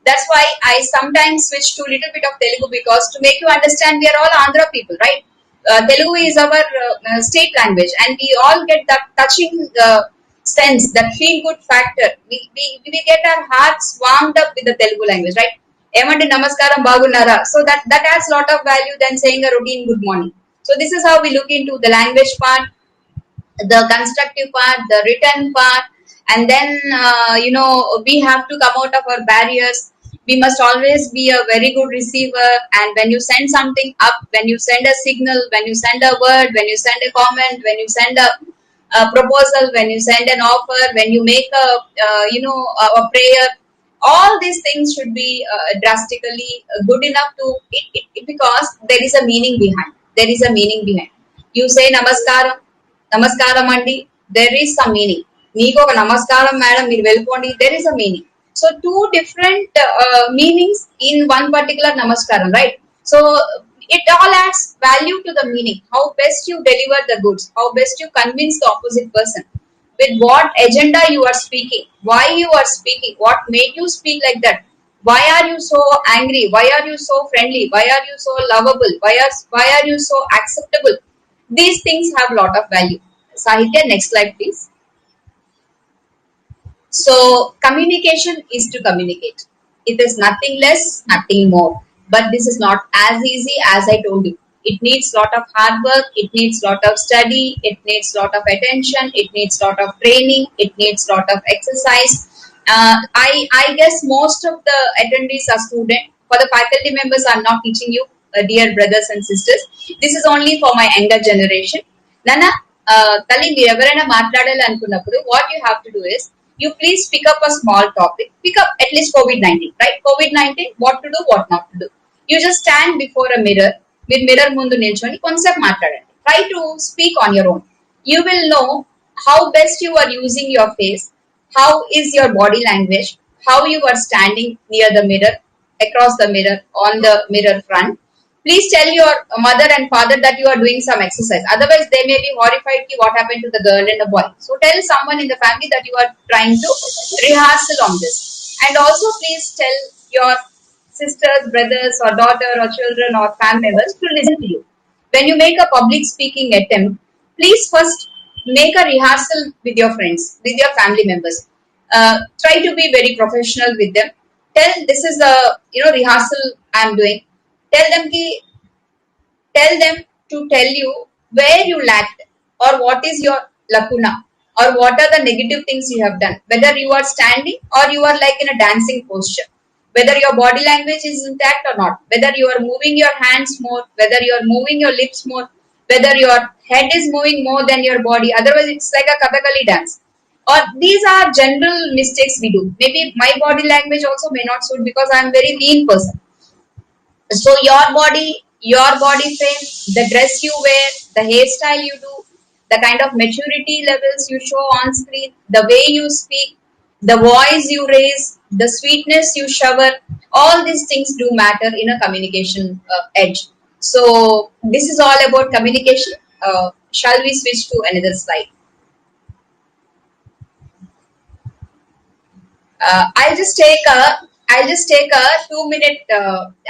That's why I sometimes switch to a little bit of Telugu, because to make you understand, we are all Andhra people, right? Telugu is our state language, and we all get that touching sense, that feel good factor. We get our hearts warmed up with the Telugu language, right? Emandi namaskaram bagunnara. So that adds a lot of value than saying a routine good morning. So this is how we look into the language part, the constructive part, the written part, and then we have to come out of our barriers. We must always be a very good receiver, and when you send something up, when you send a signal, when you send a word, when you send a comment, when you send a proposal, when you send an offer, when you make a prayer, all these things should be drastically good enough to because there is a meaning behind. You say namaskaram andi, there is some meaning. Meeku oka namaskaram madam meer velpondi, there is a meaning. So two different meanings in one particular namaskaram, right? So it all adds value to the meaning. How best you deliver the goods, how best you convince the opposite person, with what agenda you are speaking, why you are speaking, what made you speak like that, why are you so angry, why are you so friendly, why are you so lovable, why are you so acceptable. These things have a lot of value. Sahitya, next slide please. So communication is to communicate. It is nothing less, nothing more. But this is not as easy as I told you. It needs lot of hard work, it needs lot of study, it needs lot of attention, it needs lot of training, it needs lot of exercise. I guess most of the attendees are students. For the faculty members, I'm not teaching you, dear brothers and sisters. This is only for my younger generation. Nana, Tali, మీరు ఎవరైనా మాట్లాడాలి అనుకున్నప్పుడు what you have to do is you please pick up a small topic. Pick up at least COVID-19, right? COVID-19, what to do, what not to do. You just stand before a mirror. మీరు mirror ముందు నిల్చొని కొంచెంసేపు మాట్లాడండి. Try to speak on your own. You will know how best you are using your face, how is your body language, how you are standing near the mirror, across the mirror, on the mirror front. Please tell your mother and father that you are doing some exercise. Otherwise, they may be horrified ki what happened to the girl and the boy. So tell someone in the family that you are trying to rehearsal on this. And also please tell your sisters, brothers, or daughter, or children, or family members to listen to you. When you make a public speaking attempt, please first make a rehearsal with your friends, with your family members. Try to be very professional with them. Tell this is the rehearsal I am doing. Tell them tell them to tell you where you lacked or what is your lacuna or what are the negative things you have done, whether you are standing or you are like in a dancing posture, whether your body language is intact or not, whether you are moving your hands more, whether you are moving your lips more, whether your head is moving more than your body, otherwise it's like a Kathakali dance. Or these are general mistakes we do. Maybe my body language also may not suit because I am very lean person. So your body frame, the dress you wear, the hairstyle you do, the kind of maturity levels you show on screen, the way you speak, the voice you raise, the sweetness you shower, all these things do matter in a communication edge. So this is all about communication. Shall we switch to another slide? I'll just take a 2 minute.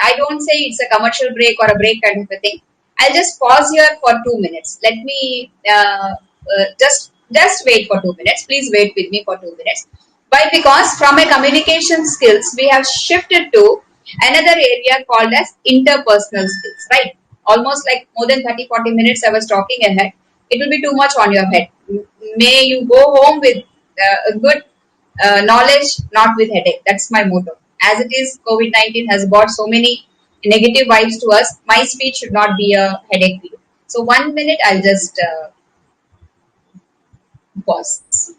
I don't say it's a commercial break or a break kind of a thing. I'll just pause here for 2 minutes. Let me just wait for 2 minutes. Please wait with me for 2 minutes. Why? Because from my communication skills, we have shifted to another area called as interpersonal skills. Right? Almost like more than 30-40 minutes I was talking ahead. It will be too much on your head. May you go home with a good knowledge, not with headache. That's my motto. As it is, COVID-19 has brought so many negative vibes to us. My speech should not be a headache video. So 1 minute, I'll just pause.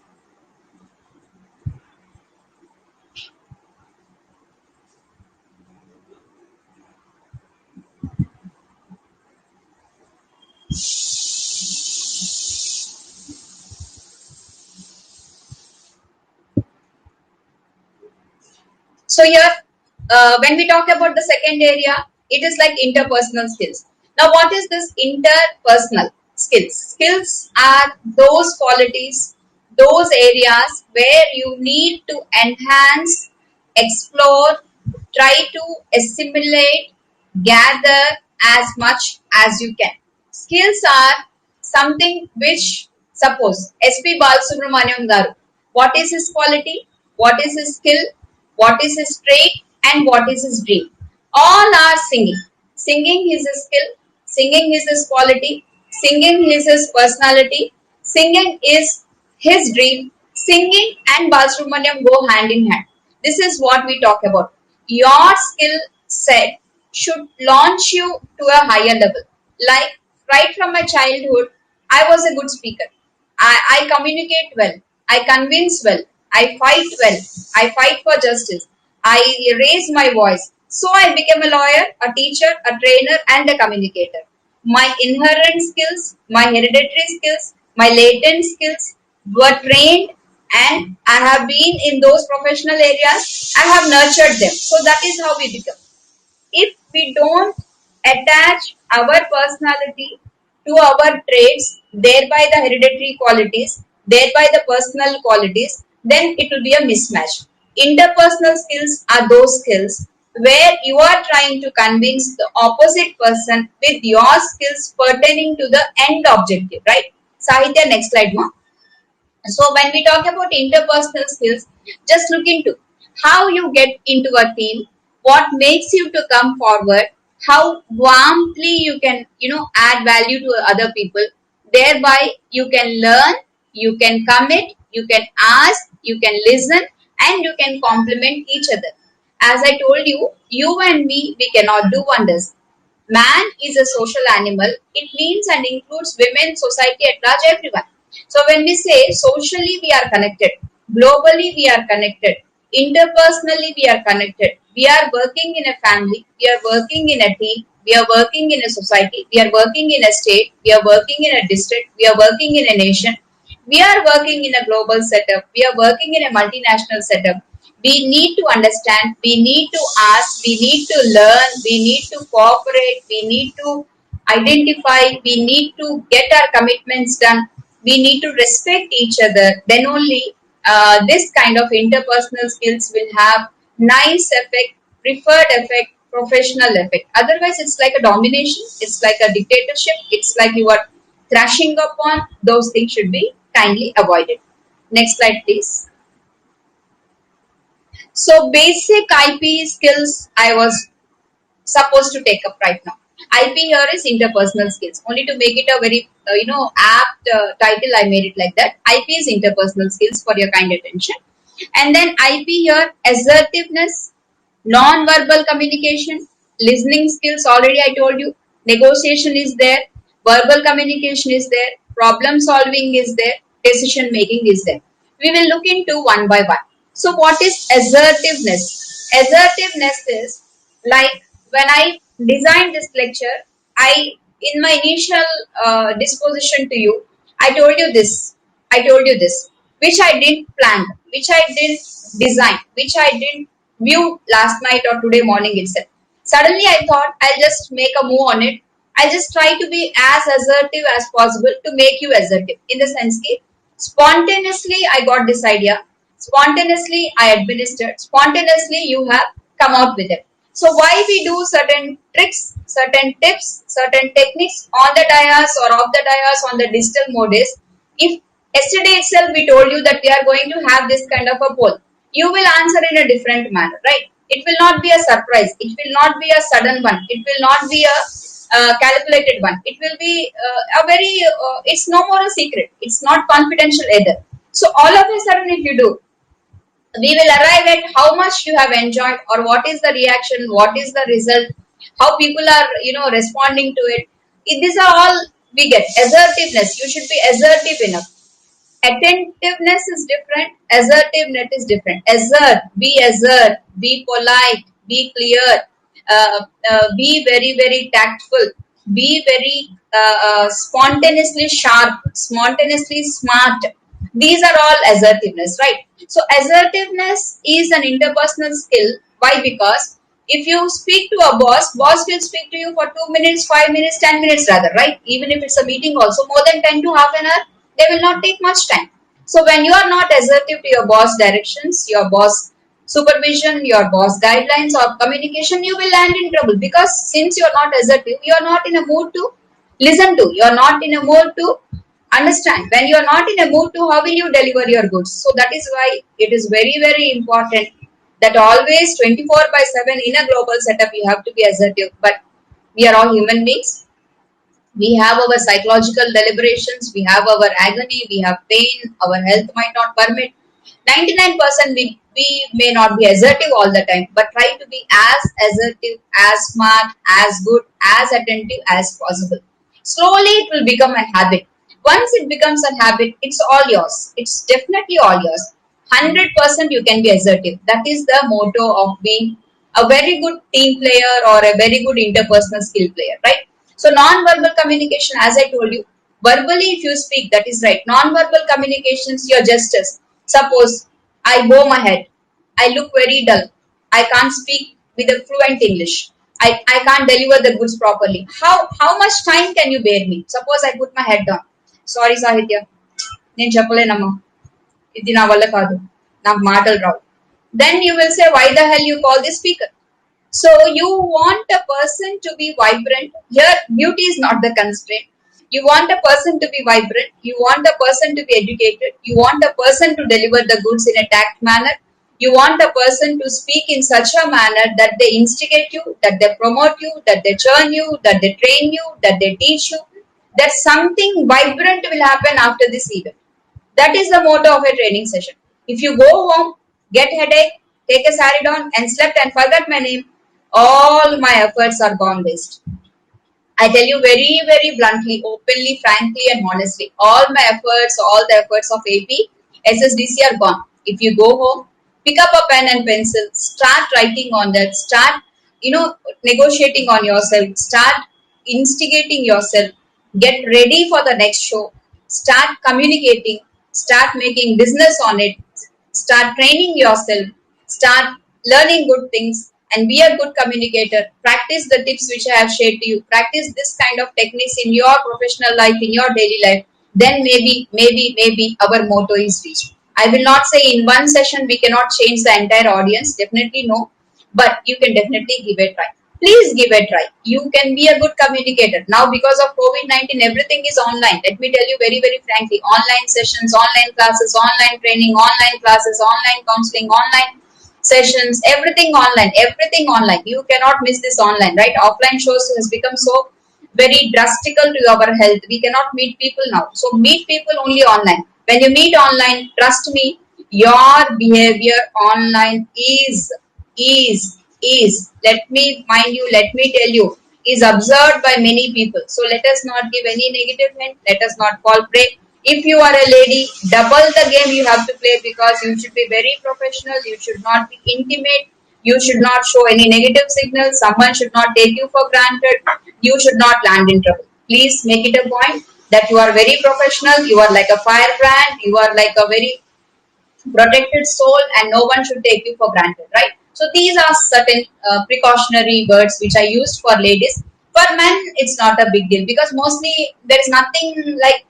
So here, when we talk about the second area, it is like interpersonal skills. Now, what is this interpersonal skills? Skills are those qualities, those areas where you need to enhance, explore, try to assimilate, gather as much as you can. Skills are something which, suppose, S.P. Balasubramaniam garu, what is his quality, what is his skill, what is his trait, and what is his dream. All are singing. Singing is his skill, singing is his quality, singing is his personality, singing is his dream. Singing and Balasubramaniam go hand in hand. This is what we talk about. Your skill set should launch you to a higher level. Like right from my childhood, I was a good speaker. I communicate well. I convince well. I fight well. I fight for justice. I raise my voice. So I became a lawyer, a teacher, a trainer, and a communicator. My inherent skills, my hereditary skills, my latent skills were trained, and I have been in those professional areas. I have nurtured them. So that is how we become. If we don't attach our personality to our traits, thereby the hereditary qualities, thereby the personal qualities, then it will be a mismatch. Interpersonal skills are those skills where you are trying to convince the opposite person with your skills pertaining to the end objective, right? Sahitya, next slide, ma. So when we talk about interpersonal skills, just look into how you get into a team, what makes you to come forward, how warmly you can, add value to other people. Thereby you can learn, you can commit, you can ask, you can listen, and you can complement each other. As I told you, you and me, we cannot do wonders. Man is a social animal. It means and includes women, society at large, everyone. So when we say socially we are connected, globally we are connected, interpersonally we are connected, we are working in a family, we are working in a team, we are working in a society, we are working in a state, we are working in a district, we are working in a nation, we are working in a global setup, we are working in a multinational setup. We need to understand, we need to ask, we need to learn, we need to cooperate, we need to identify, we need to get our commitments done, we need to respect each other. Then only this kind of interpersonal skills will have nice effect, preferred effect, professional effect. Otherwise, it's like a domination, it's like a dictatorship, it's like you are thrashing upon. Those things should be kindly avoided. Next slide, please. So basic IP skills I was supposed to take up right now. IP here is interpersonal skills. Only to make it a very apt title, I made it like that. IP is interpersonal skills for your kind attention. And then IP here, assertiveness, non-verbal communication, listening skills. Already I told you, negotiation is there, verbal communication is there, problem solving is there, decision making is there. We will look into one by one. So what is assertiveness? Assertiveness is like when I designed this lecture, I in my initial disposition to you, I told you this. I told you this, which I didn't plan, which I didn't design, which I didn't view last night or today morning itself. Suddenly I thought I'll just make a move on it. I'll just try to be as assertive as possible to make you assertive. In the sense that spontaneously I got this idea, spontaneously I administered, spontaneously you have come out with it. So why we do certain tricks, certain tips, certain techniques on the dais or off the dais on the digital mode is, if yesterday itself we told you that we are going to have this kind of a poll, you will answer in a different manner, right? It will not be a surprise. It will not be a sudden one. It will not be a calculated one. It will be a very, it's no more a secret. It's not confidential either. So all of a sudden if you do, we will arrive at how much you have enjoyed or what is the reaction, what is the result, how people are, responding to it. These are all we get. Assertiveness. You should be assertive enough. Attentiveness is different, assertiveness is different. Assert, be polite, be clear, be very, very tactful, be very spontaneously sharp, spontaneously smart. These are all assertiveness, right? So assertiveness is an interpersonal skill. Why? Because if you speak to a boss will speak to you for 2 minutes, 5 minutes, 10 minutes rather, right? Even if it's a meeting also, more than 10 to half an hour, they will not take much time. So when you are not assertive to your boss directions, your boss supervision, your boss guidelines or communication, you will land in trouble, because since you are not assertive, you are not in a mood to listen to, you are not in a mood to understand. When you are not in a mood to, how will you deliver your goods? So that is why it is very, very important that always 24/7 in a global setup you have to be assertive. But we are all human beings. We have our psychological deliberations, we have our agony, we have pain, our health might not permit. 99% we may not be assertive all the time, but try to be as assertive, as smart, as good, as attentive as possible. Slowly it will become a habit. Once it becomes a habit, it's all yours. It's definitely all yours. 100% you can be assertive. That is the motto of being a very good team player or a very good interpersonal skill player, right? So non-verbal communication, as I told you, verbally if you speak, that is right. Non-verbal communications, your gestures. Suppose I bow my head, I look very dull, I can't speak with a fluent English, I can't deliver the goods properly. How much time can you bear me? Suppose I put my head down. Sorry Sahitya, నేను చెప్పలేనమ్మా, ఇది నా వల్ల కాదు, నాకు మాటలు రావు. Then you will say, why the hell you call this speaker? So you want a person to be vibrant. Here, beauty is not the constraint. You want a person to be vibrant. You want a person to be educated. You want a person to deliver the goods in a tact manner. You want a person to speak in such a manner that they instigate you, that they promote you, that they churn you, that they train you, that they teach you, that something vibrant will happen after this event. That is the motto of a training session. If you go home get headache, take a Saridon and slept and forgot my name, all my efforts are gone waste. I tell you very, very bluntly, openly, frankly, and honestly, all my efforts, all the efforts of AP, SSDC are gone. If you go home, pick up a pen and pencil, start writing on that, start, negotiating on yourself, start instigating yourself, get ready for the next show, start communicating, start making business on it, start training yourself, start learning good things, and be a good communicator. Practice the tips which I have shared to you. Practice this kind of techniques in your professional life, in your daily life. Then maybe our motto is reached. I will not say in one session we cannot change the entire audience. Definitely no, but you can definitely give it a try. Please give it a try. You can be a good communicator. Now, because of COVID-19, everything is online. Let me tell you very, very frankly, online sessions, online classes, online training, online classes, online counseling, online sessions, everything online. You cannot miss this online, right? Offline shows has become so very drastical to our health. We cannot meet people now. So meet people only online. When you meet online, trust me, your behavior online let me mind you, let me tell you, is observed by many people. So let us not give any negative hint. Let us not fall prey. If you are a lady, double the game you have to play, because you should be very professional. You should not be intimate. You should not show any negative signals. Someone should not take you for granted. You should not land in trouble. Please make it a point that you are very professional. You are like a firebrand. You are like a very protected soul, and no one should take you for granted, right? So these are certain precautionary words which I used for ladies. For men, it's not a big deal, because mostly there is nothing like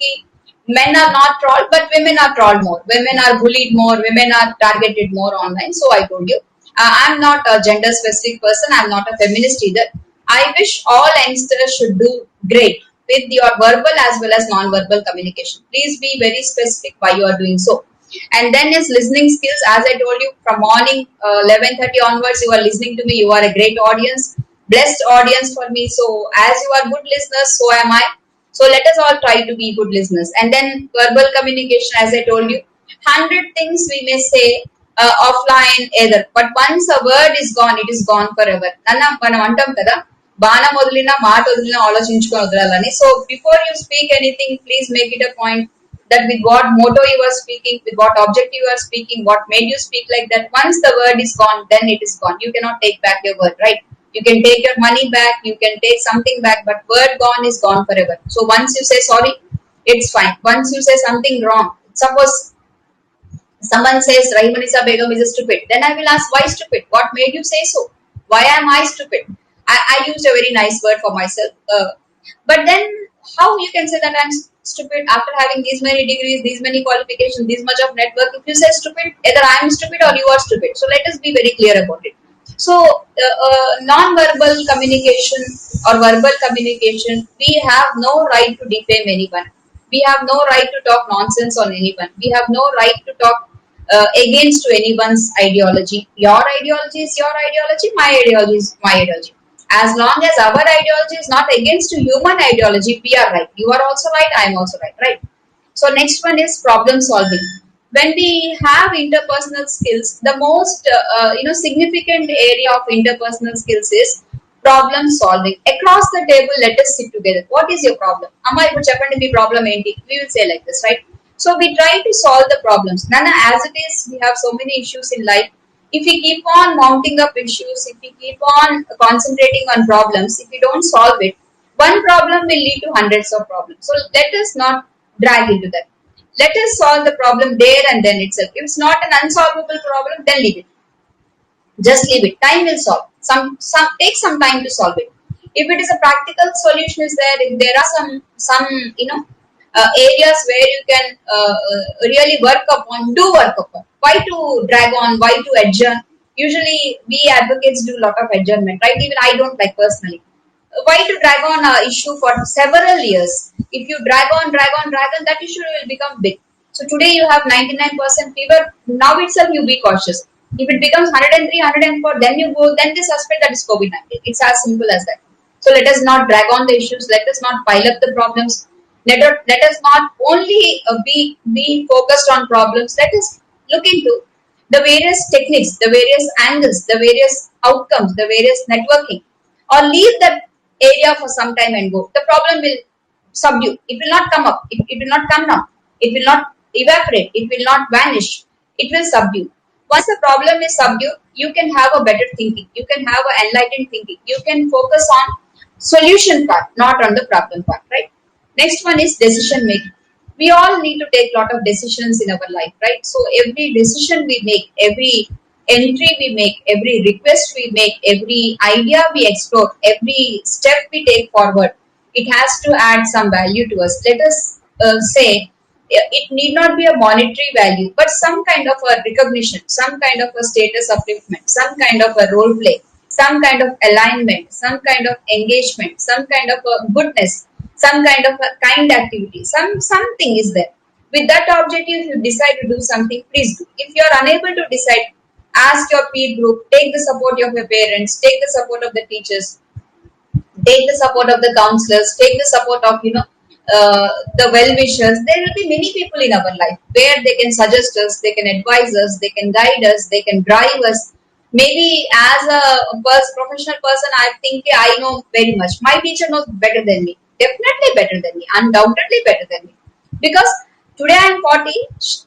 men are not trolled, but women are trolled more. Women are bullied more. Women are targeted more online. So I told you, I'm not a gender specific person. I'm not a feminist either. I wish all youngsters should do great with your verbal as well as non-verbal communication. Please be very specific why you are doing so. And then is listening skills. As I told you, from morning 11:30 onwards, you are listening to me. You are a great audience, blessed audience for me. So as you are good listeners, so am I. So let us all try to be good listeners. And then verbal communication, as I told you, 100 things we may say offline either, but once a word is gone, it is gone forever. Nana మనం అంటాం కదా, బాణం వదిలినా మాట వదిలినా ఆలోచించుకొని వదలాలని. So before you speak anything, please make it a point that with what motto you are speaking, with what objective you are speaking, what made you speak like that. Once the word is gone, then it is gone. You cannot take back your word, right? You can take your money back, you can take something back, but word gone is gone forever. So once you say sorry, it's fine. Once you say something wrong, suppose someone says Rahimanisa Begum is stupid, then I will ask, why stupid? What made you say so? Why am I stupid? I used a very nice word for myself. But then how you can say that I'm stupid after having these many degrees, these many qualifications, this much of network? If you say stupid, either I am stupid or you are stupid. So let us be very clear about it. So non-verbal communication or verbal communication, we have no right to defame anyone. We have no right to talk nonsense on anyone. We have no right to talk against to anyone's ideology. Your ideology is your ideology. My ideology is my ideology. As long as our ideology is not against to human ideology, we are right. You are also right. I am also right. Right. So next one is problem solving. When we have interpersonal skills, the most significant area of interpersonal skills is problem solving. Across the table, let us sit together. What is your problem? Amma ipudu cheppandi mee problem enti? We will say like this, right? So we try to solve the problems. Nana, as it is, we have so many issues in life. If we keep on mounting up issues, if we keep on concentrating on problems, if we don't solve it, one problem will lead to hundreds of problems. So let us not drag into that. Let us solve the problem there and then itself. If it's not an unsolvable problem, then leave it. Just leave it. Time will solve. Some take some time to solve it. If it is a practical solution is there, if there are some areas where you can really work upon, do work upon. Why to drag on? Why to adjourn? Usually we advocates do a lot of adjournment, right? Even I don't like personally. Why to drag on an issue for several years? If you drag on, that issue will become big. So today you have 99% fever. Now itself you be cautious. If it becomes 103, 104, then you go, then they suspect that it's COVID-19. It's as simple as that. So let us not drag on the issues. Let us not pile up the problems. Let us not only be focused on problems. Let us look into the various techniques, the various angles, the various outcomes, the various networking, or leave that area for some time and go. The problem will subdue. It will not come up. It will not come down. It will not evaporate. It will not vanish. It will subdue. Once the problem is subdued, you can have a better thinking. You can have an enlightened thinking. You can focus on solution part, not on the problem part, right? Next one is decision making. We all need to take a lot of decisions in our life, right? So every decision we make, every entry we make, every request we make, every idea we explore, every step we take forward, it has to add some value to us. Let us say it need not be a monetary value, but some kind of a recognition, some kind of a status upliftment, some kind of a role play, some kind of alignment, some kind of engagement, some kind of a goodness, some kind of a kind activity, something is there. With that objective, if you decide to do something, please do. If you are unable to decide, ask your peer group, take the support of your parents, take the support of the teachers, take the support of the counselors, take the support of the well wishers. There will be many people in our life where they can suggest us, they can advise us, they can guide us, they can drive us. Maybe as a professional person, I think I know very much. My teacher knows better than me, definitely better than me, undoubtedly better than me. Because today I am 40,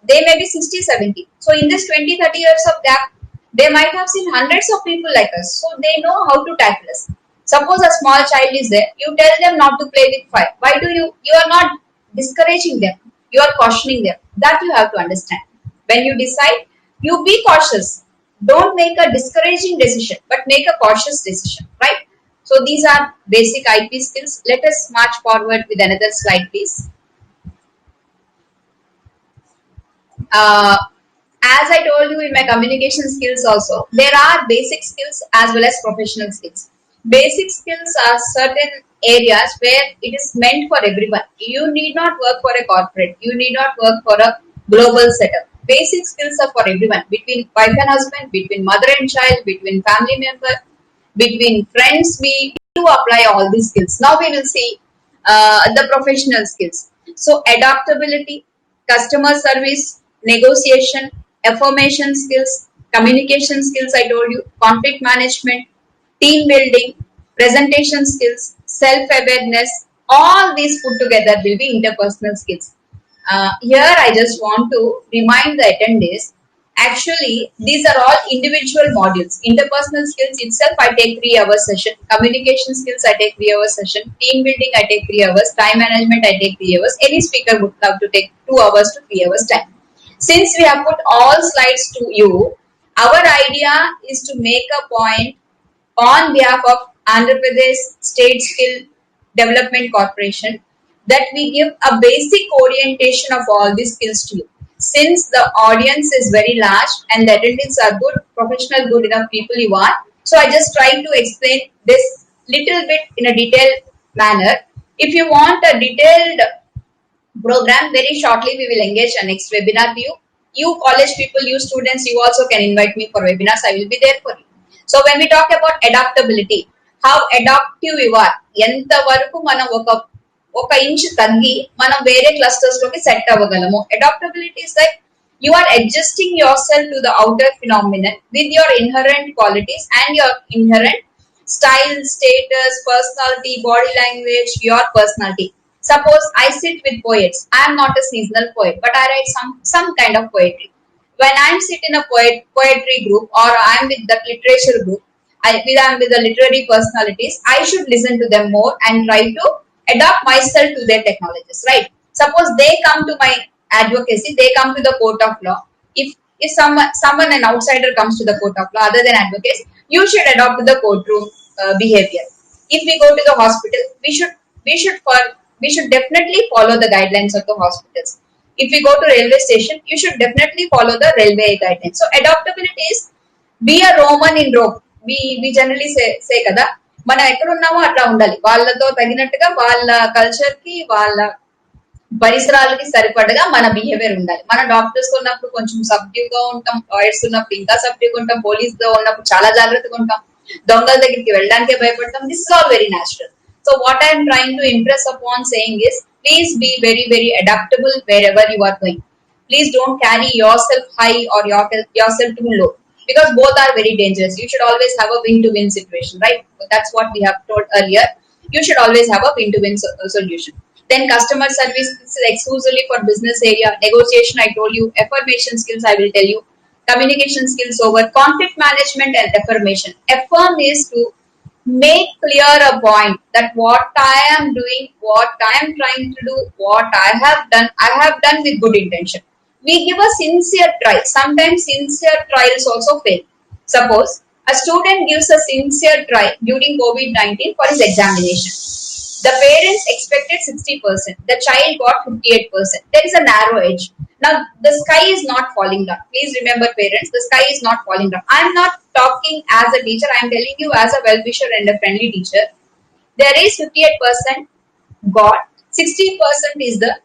they may be 60, 70. So in this 20, 30 years of gap, they might have seen hundreds of people like us. So they know how to tackle us. Suppose a small child is there, you tell them not to play with fire. Why do you are not discouraging them, you are cautioning them. That you have to understand. When you decide, you be cautious. Don't make a discouraging decision, but make a cautious decision, right? So these are basic IP skills. Let us march forward with another slide, please. Uh, as I told you in my communication skills also, there are basic skills as well as professional skills. Basic skills are certain areas where it is meant for everyone. You need not work for a corporate. You need not work for a global setup. Basic skills are for everyone. Between wife and husband, between mother and child, between family member, between friends, we do apply all these skills. Now we will see the professional skills. So adaptability, customer service, negotiation, affirmation skills, communication skills, I told you, conflict management, team building, presentation skills, self-awareness, all these put together will be interpersonal skills. Here I just want to remind the attendees, actually these are all individual modules. Interpersonal skills itself I take 3 hours session, communication skills I take 3 hours session, team building I take 3 hours, time management I take 3 hours. Any speaker would have to take 2 hours to 3 hours time. Since we have put all slides to you, our idea is to make a point on behalf of Andhra Pradesh State Skill Development Corporation that we give a basic orientation of all these skills to you. Since the audience is very large and the attendees are good, professional, good enough people you are, so I just try to explain this little bit in a detailed manner. If you want a detailed program, very shortly we will engage a next webinar to you. You college people, you students, you also can invite me for webinars. I will be there for you. So when we talk about adaptability, how adaptive you are, ఎంత వరకు మనం ఒక inch తగ్గి మనం వేరే clusters లోకి set అవ్వగలము. Adaptability is like you are adjusting yourself to the outer phenomenon with your inherent qualities and your inherent style, status, personality, body language, your personality. Suppose I sit with poets. I am not a seasonal poet, but I write some kind of poetry. When I am sit in a poetry group or I am with the literature group, I am with the literary personalities, I should listen to them more and try to adapt myself to their technologies, right? Suppose they come to my advocacy, they come to the court of law. If someone an outsider comes to the court of law other than advocates, you should adopt the courtroom behavior. If we go to the hospital, we should definitely follow the guidelines of the hospitals. If we go to railway station, you should definitely follow the railway guidelines. So adaptability is be a Roman in Rome. We generally say kada మనం ఎక్కడ ఉన్నామో అట్లా ఉండాలి. వాళ్ళతో తగినట్టుగా వాళ్ళ culture కి వాళ్ళ పరిసరాలకి సరిపడగా మన బిహేవియర్ ఉండాలి. మన డాక్టర్స్ ఉన్నప్పుడు కొంచెం సబ్డ్యూగా ఉంటాం, లాయర్స్ ఉన్నప్పుడు ఇంకా సబ్డ్యూగా ఉంటాం, పోలీస్ తో ఉన్నప్పుడు చాలా జాగ్రత్తగా ఉంటాం, దొంగల దగ్గరికి వెళ్ళడానికే భయపడతాం. This is all very natural. So what I'm trying to impress upon saying is, please be very very adaptable wherever you are going. Please don't carry yourself high or yourself too low, because both are very dangerous. You should always have a win-to-win situation, right? That's what we have told earlier. You should always have a win-to-win solution. Then customer service is exclusively for business area. Negotiation, I told you. Affirmation skills, I will tell you. Communication skills over. Conflict management and affirmation. Affirm is to make clear a point that what I am doing, what I am trying to do, what I have done with good intention. We give a sincere try. Sometimes sincere trials also fail. Suppose a student gives a sincere try during COVID-19 for his examination. The parents expected 60%. The child got 58%. There is a narrow edge. Now, the sky is not falling down. Please remember, parents, the sky is not falling down. I am not talking as a teacher. I am telling you as a well-wisher and a friendly teacher. There is 58% got. 60% is the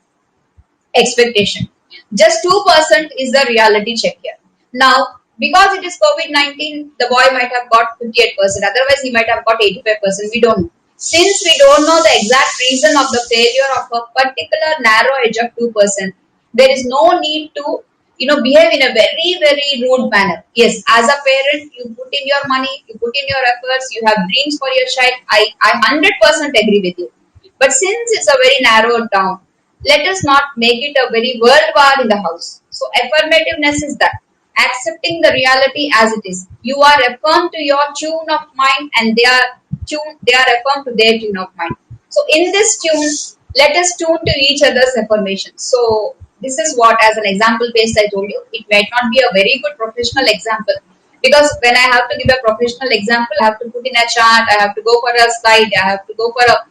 expectation. Just 2% is the reality check here. Now, because it is COVID-19, the boy might have got 58%. Otherwise, he might have got 85%. We don't know. Since we don't know the exact reason of the failure of a particular narrow edge of 2%, there is no need to behave in a very, very rude manner. Yes, as a parent, you put in your money, you put in your efforts, you have dreams for your child. I 100% agree with you. But since it's a very narrowed down, let us not make it a very world war in the house. So affirmativeness is that. Accepting the reality as it is. You are affirmed to your tune of mind, and they are affirmed to their tune of mind. So in this tune, let us tune to each other's affirmations. So this is what, as an example based, I told you. It might not be a very good professional example, because when I have to give a professional example, I have to put in a chart, I have to go for a slide, I have to go for a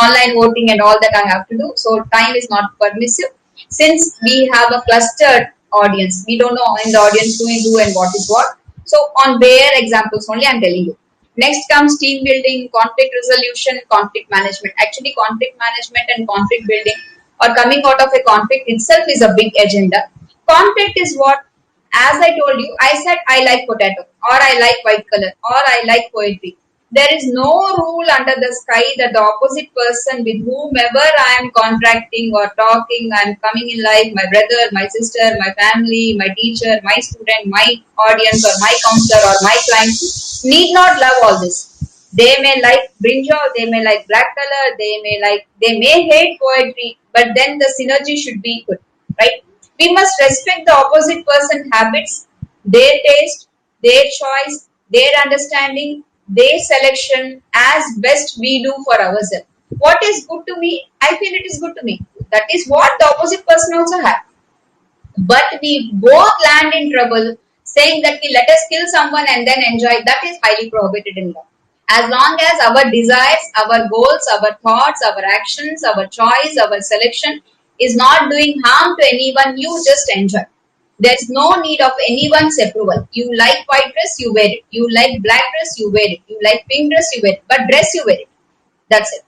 online voting and all that I have to do. So time is not permissive. Since we have a clustered audience, we don't know in the audience who is who and what is what. So on bare examples only I'm telling you. Next comes team building, conflict resolution, conflict management. Actually, conflict management and conflict building or coming out of a conflict itself is a big agenda. Conflict is what, as I told you, I said I like potato, or I like white color, or I like poetry. There is no rule under the sky that the opposite person with whomever I am contracting or talking, I am coming in life, my brother, my sister, my family, my teacher, my student, my audience, or my counselor, or my client, need not love all this. They may like brinjal, they may like black color, they may hate poetry, but then the synergy should be good, right? We must respect the opposite person's habits, their taste, their choice, their understanding, their selection as best we do for ourselves. What is good to me, I feel it is good to me. That is what the opposite person also has. But we both land in trouble saying that we let us kill someone and then enjoy. That is highly prohibited in law. As long as our desires, our goals, our thoughts, our actions, our choice, our selection is not doing harm to anyone, you just enjoy. There's no need of anyone's approval. You like white dress, you wear it. You like black dress, you wear it. You like pink dress, you wear it. But dress, you wear it. That's it.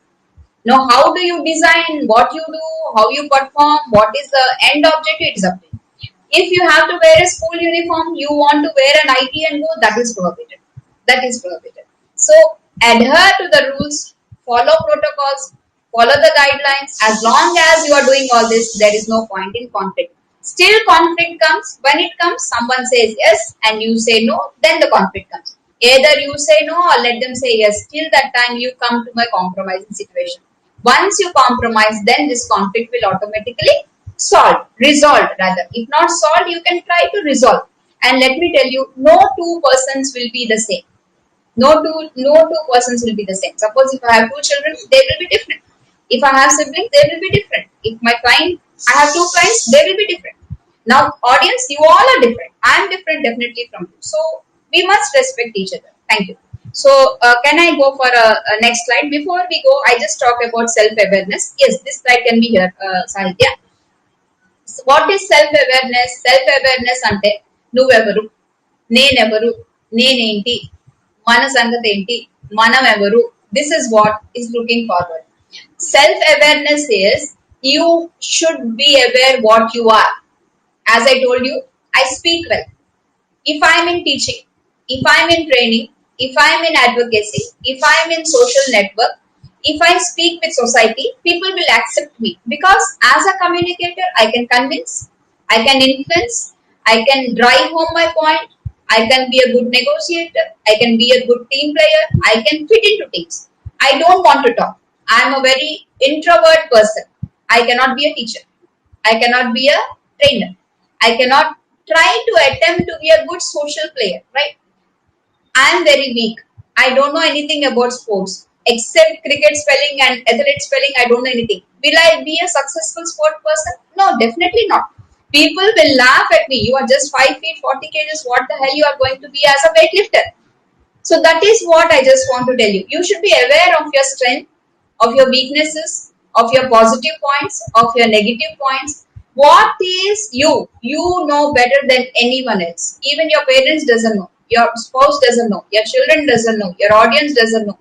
Now, how do you design, what you do, how you perform, what is the end objective, it is up to you. If you have to wear a school uniform, you want to wear an IT and go, that is prohibited. That is prohibited. So, adhere to the rules, follow protocols, follow the guidelines. As long as you are doing all this, there is no point in conflict. Still, conflict comes. When it comes, someone says yes and you say no, then the conflict comes. Either you say no or let them say yes. Till that time, you come to a compromising situation. Once you compromise, then this conflict will automatically resolved rather. If not solved, you can try to resolve. And let me tell you, no two persons will be the same. No two persons will be the same. Suppose if I have two children, they will be different. If I have siblings, they will be different. If I have two clients, they will be different. Now, audience, you all are different. I am different definitely from you. So, we must respect each other. Thank you. So, can I go for a next slide? Before we go, I just talk about self-awareness. Yes, this slide can be here, Sahitya. So what is self-awareness? Self-awareness ante నువ్వెవరు, నేనెవరు, నేనేంటి, మన సంగతి ఏంటి, మనం ఎవరు. This is what is looking forward. Self-awareness is you should be aware what you are. As I told you, I speak well. If I am in teaching, if I am in training, if I am in advocacy, if I am in social network, if I speak with society, people will accept me because as a communicator, I can convince, I can influence, I can drive home my point, I can be a good negotiator, I can be a good team player, I can fit into teams. I don't want to talk. I am a very introvert person. I cannot be a teacher. I cannot be a trainer. I cannot try to attempt to be a good social player, right? I am very weak. I don't know anything about sports except cricket spelling and athlete spelling. I don't know anything. Will I be a successful sport person? No, definitely not. People will laugh at me. You are just 5 feet 40 kgs. What the hell you are going to be as a weightlifter? So that is what I just want to tell you. You should be aware of your strength, of your weaknesses, of your positive points, of your negative points. What is you? You know better than anyone else. Even your parents doesn't know. Your spouse doesn't know. Your children doesn't know. Your audience doesn't know.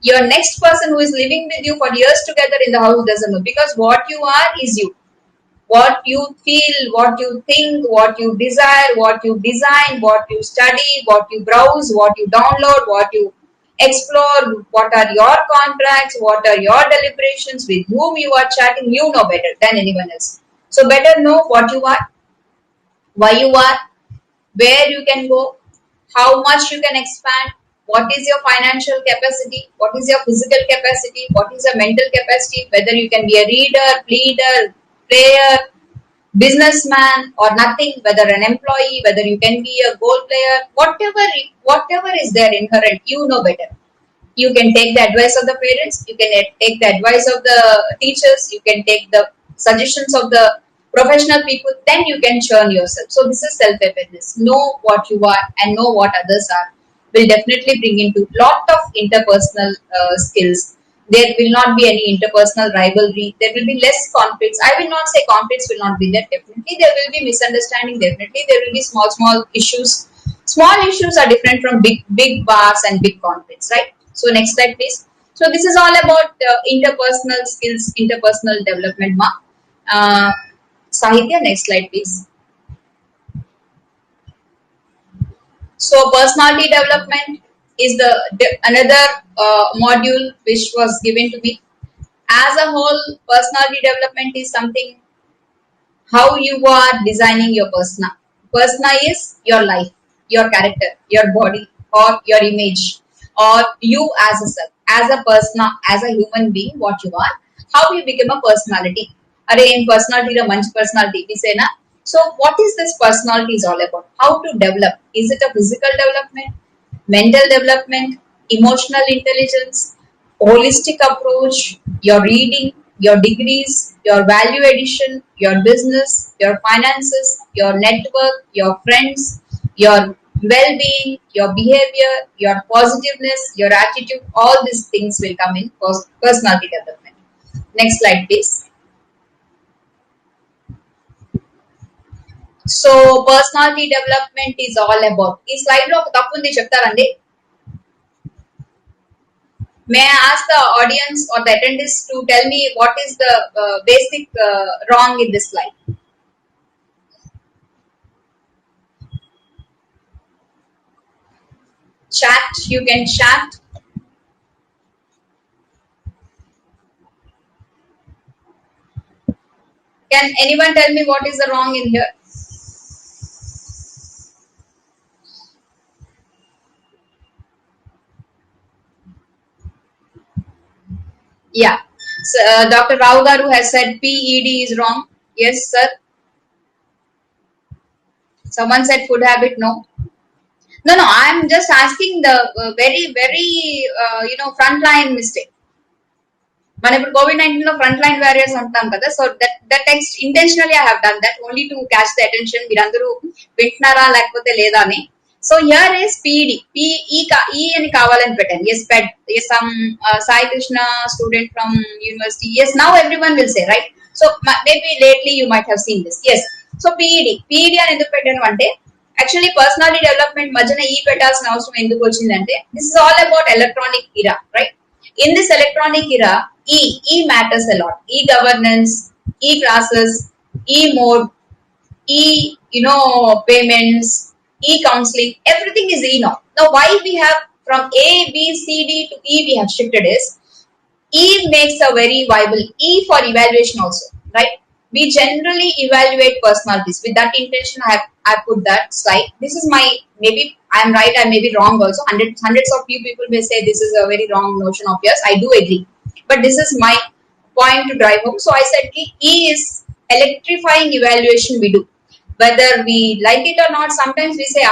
Your next person who is living with you for years together in the house doesn't know. Because what you are is you. What you feel, what you think, what you desire, what you design, what you study, what you browse, what you download, what you explore, what are your contracts, what are your deliberations, with whom you are chatting, you know better than anyone else. So better know what you are, why you are, where you can go, how much you can expand, what is your financial capacity, what is your physical capacity, what is your mental capacity, whether you can be a reader, leader, player, businessman or nothing, whether an employee, whether you can be a goal player, whatever is there inherent, you know better. You can take the advice of the parents, you can take the advice of the teachers, you can take the suggestions of the professional people, then you can churn yourself. So this is self-awareness. Know what you are and know what others are will definitely bring into lot of interpersonal skills. There will not be any interpersonal rivalry. There will be less conflicts. I will not say conflicts will not be there. Definitely there will be misunderstanding. Definitely there will be small issues. Small issues are different from big wars and big conflicts, right? So next slide, please. So this is all about interpersonal skills, interpersonal development. Uh, Sahitya, next slide, please. So personality development is the another module which was given to me. As a whole, personality development is something how you are designing your persona. Persona is your life, your character, your body, or your image, or you as a self, as a persona, as a human being, what you are, how you become a personality. Are in personality, the munch personality, we say na. So, what is this personality is all about? How to develop? Is it a physical development, mental development, emotional intelligence, holistic approach, your reading, your degrees, your value addition, your business, your finances, your network, your friends, your well-being, your behavior, your positiveness, your attitude, all these things will come in personality development. Next slide, please. So, personality development is all about. ఈ slide లో ఒక తప్పు ఉంది చెప్తారండి. May I ask the audience or the attendees to tell me what is the basic wrong in this slide? Chat, you can chat. Can anyone tell me what is the wrong in here? Yeah. So, Dr. Rao Garu has said PED is wrong. Yes, sir. Someone said food habit. No. No. I'm just asking the very frontline mistake. మన ఇప్పుడు COVID-19 లో front line warriors అంటాం కదా. So that text intentionally I have done that only to catch the attention. మీరందరూ వింటున్నారా లేకపోతే లేదా అని. సో హియర్ ఇస్ పిఈడి ఈ అని కావాలని పెట్టాను. Yes ped some Sai Krishna student from university. Yes now everyone will say right. So maybe lately you might have seen this. Yes so PED అని ఎందుకు పెట్టాను అంటే యాక్చువల్లీ పర్సనాలిటీ డెవలప్మెంట్ మధ్యన ఈ పెట్టాల్సిన అవసరం ఎందుకు వచ్చిందంటే this is all about electronic Ira right. In this electronic era, E matters a lot. E-governance, E-classes, E-mode, payments, E-counseling, everything is E now. Now, why we have from A, B, C, D to E we have shifted is, E makes a very viable, E for evaluation also, right? We generally evaluate personalities. With that intention, I put that slide. This is my, maybe I'm right, I may be wrong also. Hundreds of you people may say this is a very wrong notion of yours. I do agree. But this is my point to drive home. So I said E is electrifying evaluation we do. Whether we like it or not, sometimes we say,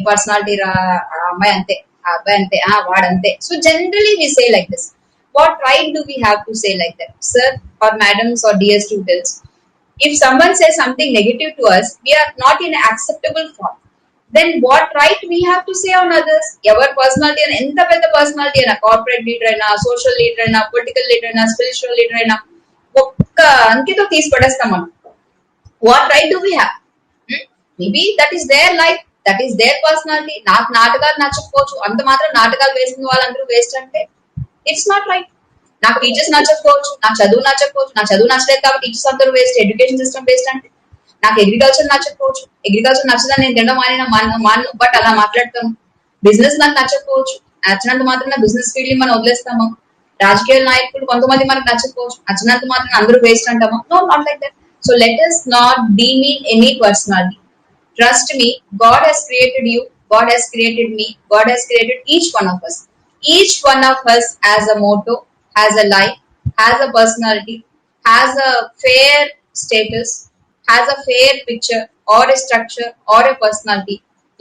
personality ra, may ante, ante, vaadante. So generally we say like this. What right do we have to say like that? Sir or madams or dear students, if someone says something negative to us, we are not in acceptable form. Then what right we have to say on others? Our personality and ఎంత పెద్ద personality అయినా, corporate leader అయినా, social leader అయినా, political leader అయినా, spiritual leader అయినా, ఒక్క అంకెతో తీసి పడేస్తాం మనం. What right do we have? Maybe that is their life, that is their personality. నాకు నాటకాలు నచ్చకపోవచ్చు, అంత మాత్రం నాటకాలు వేసిన వాళ్ళందరూ వేస్ట్ అంటే ఇట్స్ నాట్ రైట్. నాకు టీచర్స్ నచ్చకపోవచ్చు, నాకు చదువు నచ్చకపోవచ్చు, నాకు చదువు నచ్చలేదు కాబట్టి టీచర్స్ అందరూ వేస్ట్, ఎడ్యుకేషన్ సిస్టమ్ వేస్ట్ అంటే. నాకు అగ్రికల్చర్ నచ్చకపోవచ్చు, అగ్రికల్చర్ నచ్చదని నేను తినడం మాను, బట్ అలా మాట్లాడతాను. బిజినెస్ నాకు నచ్చకపోవచ్చు, నచ్చినంత మాత్రం బిజినెస్ ఫీల్డ్ మనం వదిలేస్తాము. రాజకీయ నాయకులు కొంతమంది మనకు నచ్చకపోవచ్చు, నచ్చినంత మాత్రం అందరూ వేస్ట్ అంటాము. No, not like that. So let us not demean any personality. Trust me, God has created you, God has created me, God has created each one of us. Each one of us has a motto, has a life, has a personality, has a fair status, has a fair picture or a structure or a personality.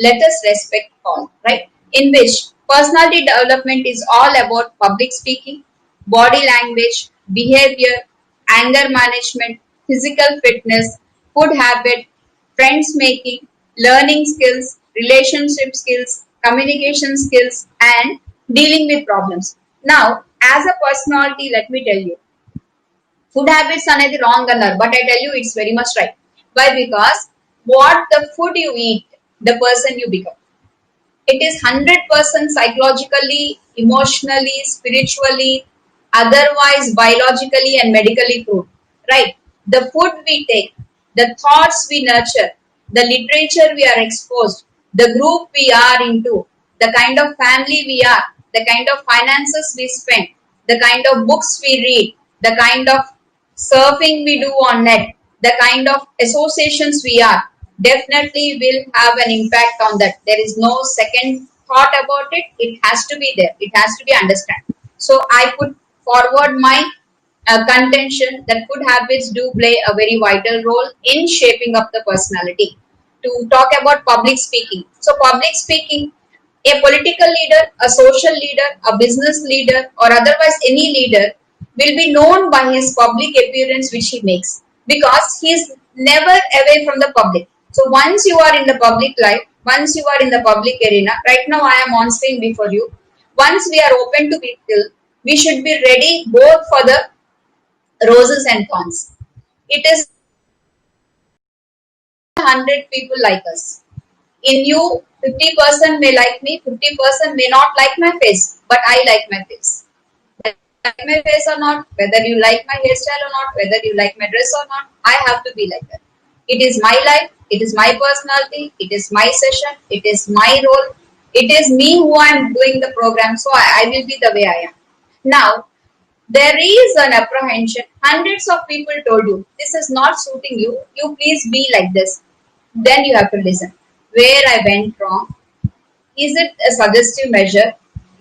Let us respect all, right? In which personality development is all about public speaking, body language, behavior, anger management, physical fitness, food habit, friends making, learning skills, relationship skills, communication skills, and dealing with problems. Now, as a personality, let me tell you, food habits అనేది wrong అన్నారు, but I tell you it's very much right. Why? Because what the food you eat, the person you become. It is 100% psychologically, emotionally, spiritually, otherwise biologically and medically proved. Right? The food we take, the thoughts we nurture, the literature we are exposed, the group we are into, the kind of family we are, the kind of finances we spend, the kind of books we read, the kind of surfing we do on net, the kind of associations we are, definitely will have an impact on that. There is no second thought about it. It has to be there. It has to be understood. So I put forward my contention that food habits do play a very vital role in shaping up the personality. To talk about public speaking. So public speaking, a political leader, a social leader, a business leader, or otherwise any leader will be known by his public appearance which he makes, because he is never away from the public. So once you are in the public life, once you are in the public arena, right now I am on screen before you, once we are open to people, we should be ready both for the roses and thorns. It is 100 people like us. In you, 50% may like me, 50% may not like my face, but I like my face. Whether you like my face or not, whether you like my hairstyle or not, whether you like my dress or not, I have to be like that. It is my life, it is my personality, it is my session, it is my role, it is me who I am doing the program, so I will be the way I am. Now, there is an apprehension. Hundreds of people told you, this is not suiting you, you please be like this. Then you have to listen. Where I went wrong? Is it a suggestive measure?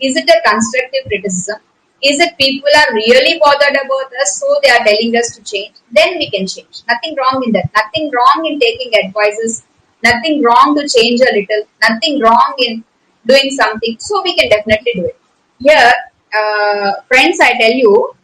Is it a constructive criticism? Is it people are really bothered about us, so they are telling us to change? Then we can change. Nothing wrong in that. Nothing wrong in taking advices. Nothing wrong to change a little. Nothing wrong in doing something. So we can definitely do it. Here, friends, I tell you,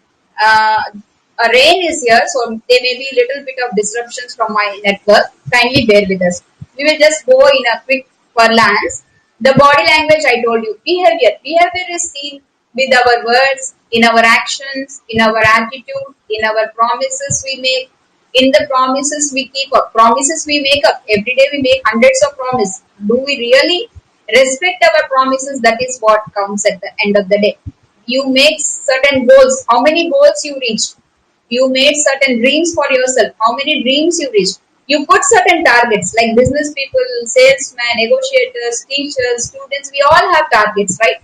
a rain is here, so there may be little bit of disruptions from my network. Kindly bear with us. We will just go in a quick glance. The body language I told you, behavior. Behavior is seen with our words, in our actions, in our attitude, in our promises we make, in the promises we keep up. Promises we make up. Every day we make hundreds of promises. Do we really respect our promises? That is what counts at the end of the day. You make certain goals. How many goals you reached? You made certain dreams for yourself. How many dreams you reached? You put certain targets, like business people, salesmen, negotiators, teachers, students. We all have targets, right?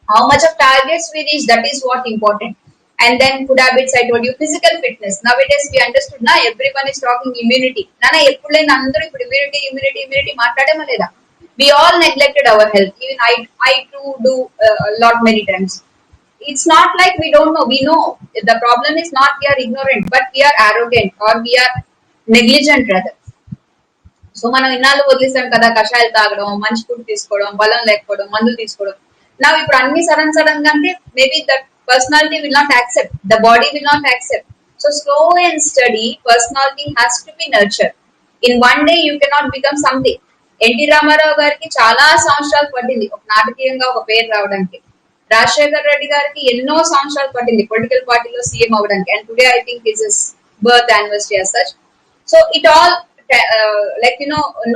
How much of targets we reach, that is what important. And then food habits, I told you. Physical fitness. Nowadays we understood, na everyone is talking immunity. Nana eppudleina andaru ippudu immunity maatladama leda. We all neglected our health. Even I too do a lot many times. It's not like we don't know. We know. The problem is not we are ignorant, but we are arrogant or we are negligent rather. So మనం ఇన్నాళ్ళు వదిలేసాం కదా, కషాయాలు తాగడం, మంచి food తీసుకోవడం, బలం లేకపోవడం, మందులు తీసుకోవడం. నా ఇప్పుడు అన్ని సడన్ గా అంటే maybe that personality will not accept, the body will not accept. So slow and steady personality has to be nurture. In one day you cannot become something. NT Rama Rao గారికి చాలా సంవత్సరాలు పట్టింది ఒక నాటకీయంగా ఒక పేరు రావడానికి. రాజశేఖర్ రెడ్డి గారికి ఎన్నో సంవత్సరాలు పట్టింది పొలిటికల్ పార్టీలో సీఎం అవడానికి. And today I think is his birth anniversary as such. So it all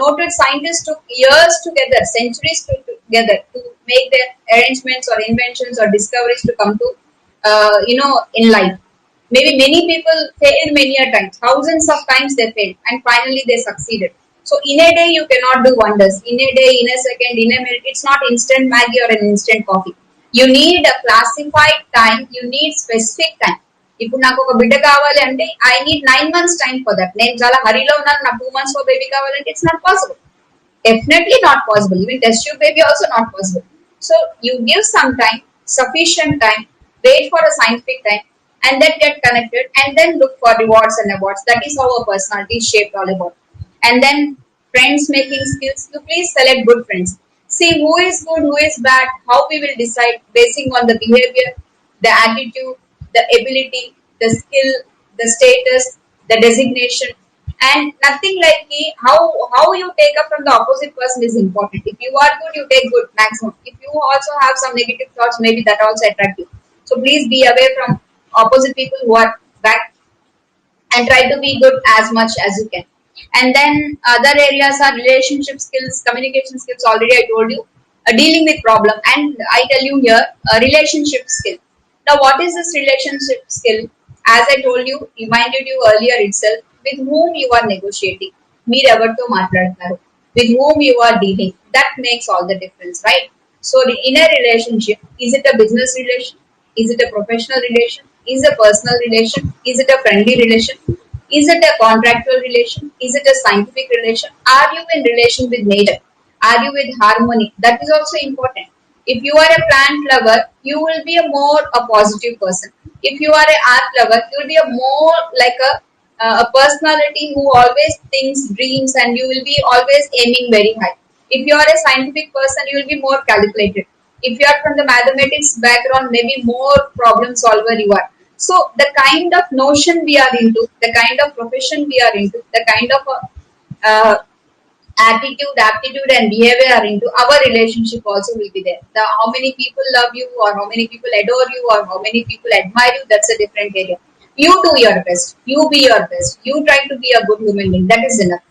noted scientists took years together, centuries together to make their arrangements or inventions or discoveries to come to in life. Maybe many people failed many a times, thousands of times they failed, and finally they succeeded. So in a day you cannot do wonders. In a day, in a second, in a minute, it's not instant Maggi or an instant coffee. You need a classified time. You need specific time. ఇప్పుడు నాకు ఒక బిడ్డ కావాలి అంటే I need 9 months time for that. నేను చాలా హరిలో ఉన్నాను, నాకు 2 months లో బేబీ కావాలంటే it's not possible. Definitely not possible. Even test tube baby also not possible. So you give some time, sufficient time, wait for a scientific time, and then get connected, and then look for rewards and awards. That is how a personality is shaped all about. And then friends making skills. You please select good friends. See who is good, who is bad. How we will decide basing on the behavior, the attitude, the ability, the skill, the status, the designation, and nothing like me. How you take up from the opposite person is important. If you are good, you take good maximum. If you also have some negative thoughts, maybe that also attract you. So please be away from opposite people who are bad, and try to be good as much as you can. And then other areas are relationship skills, communication skills. Already I told you, dealing with problem. And I tell you here, a relationship skill. Now, what is this relationship skill? As I told you, reminded you earlier itself, with whom you are negotiating, meer evarto maatladtaru, with whom you are dealing. That makes all the difference, right? So, in a relationship, is it a business relation? Is it a professional relation? Is it a personal relation? Is it a friendly relation? Is it a contractual relation? Is it a scientific relation? Are you in relation with nature? Are you with harmony? That is also important. If you are a plant lover, you will be a positive person. If you are an art lover, you will be a more like a personality who always thinks, dreams, and you will be always aiming very high. If you are a scientific person, you will be more calculated. If you are from the mathematics background, maybe more problem solver you are. So the kind of notion we are into, the kind of profession we are into, the kind of attitude, aptitude, and behavior are into, our relationship also will be there. How many people love you, or how many people adore you, or how many people admire you, that's a different area. You do your best. You be your best. You try to be a good human being. That is enough.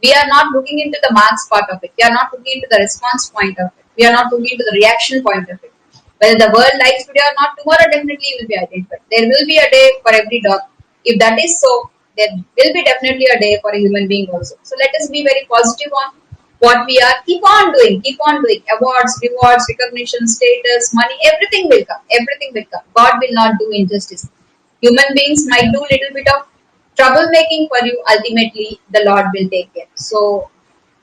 We are not looking into the marks part of it. We are not looking into the response point of it. We are not looking into the reaction point of it. Whether the world likes today or not, tomorrow definitely will be identified. There will be a day for every dog. If that is so, there will be definitely a day for a human being also. So let us be very positive on what we are. Keep on doing. Keep on doing. Awards, rewards, recognition, status, money, everything will come. Everything will come. God will not do injustice. Human beings might do little bit of troublemaking for you. Ultimately, the Lord will take care. So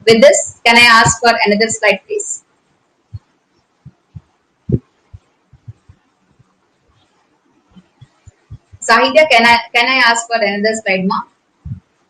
with this, can I ask for another slide, please? Sahitya, can I ask for another slide, ma?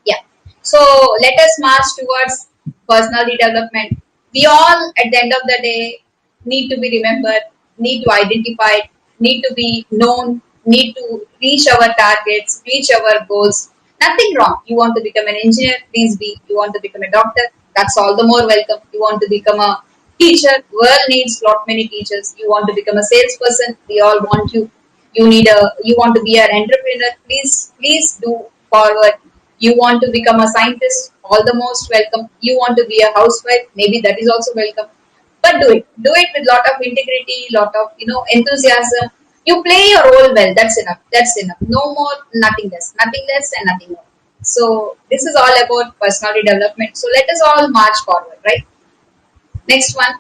Yeah. So let us march towards personality development. We all, at the end of the day, need to be remembered, need to identify, need to be known, need to reach our targets, reach our goals. Nothing wrong. You want to become an engineer, please be. You want to become a doctor, that's all the more welcome. You want to become a teacher, world needs lot many teachers. You want to become a salesperson, we all want you. You want to be an entrepreneur, please do forward. You want to become a scientist, all the most welcome. You want to be a housewife, maybe that is also welcome. But do it with lot of integrity, lot of enthusiasm. You play your role well, that's enough. No more, nothing less and nothing more. So this is all about personality development. So let us all march forward, right? Next one.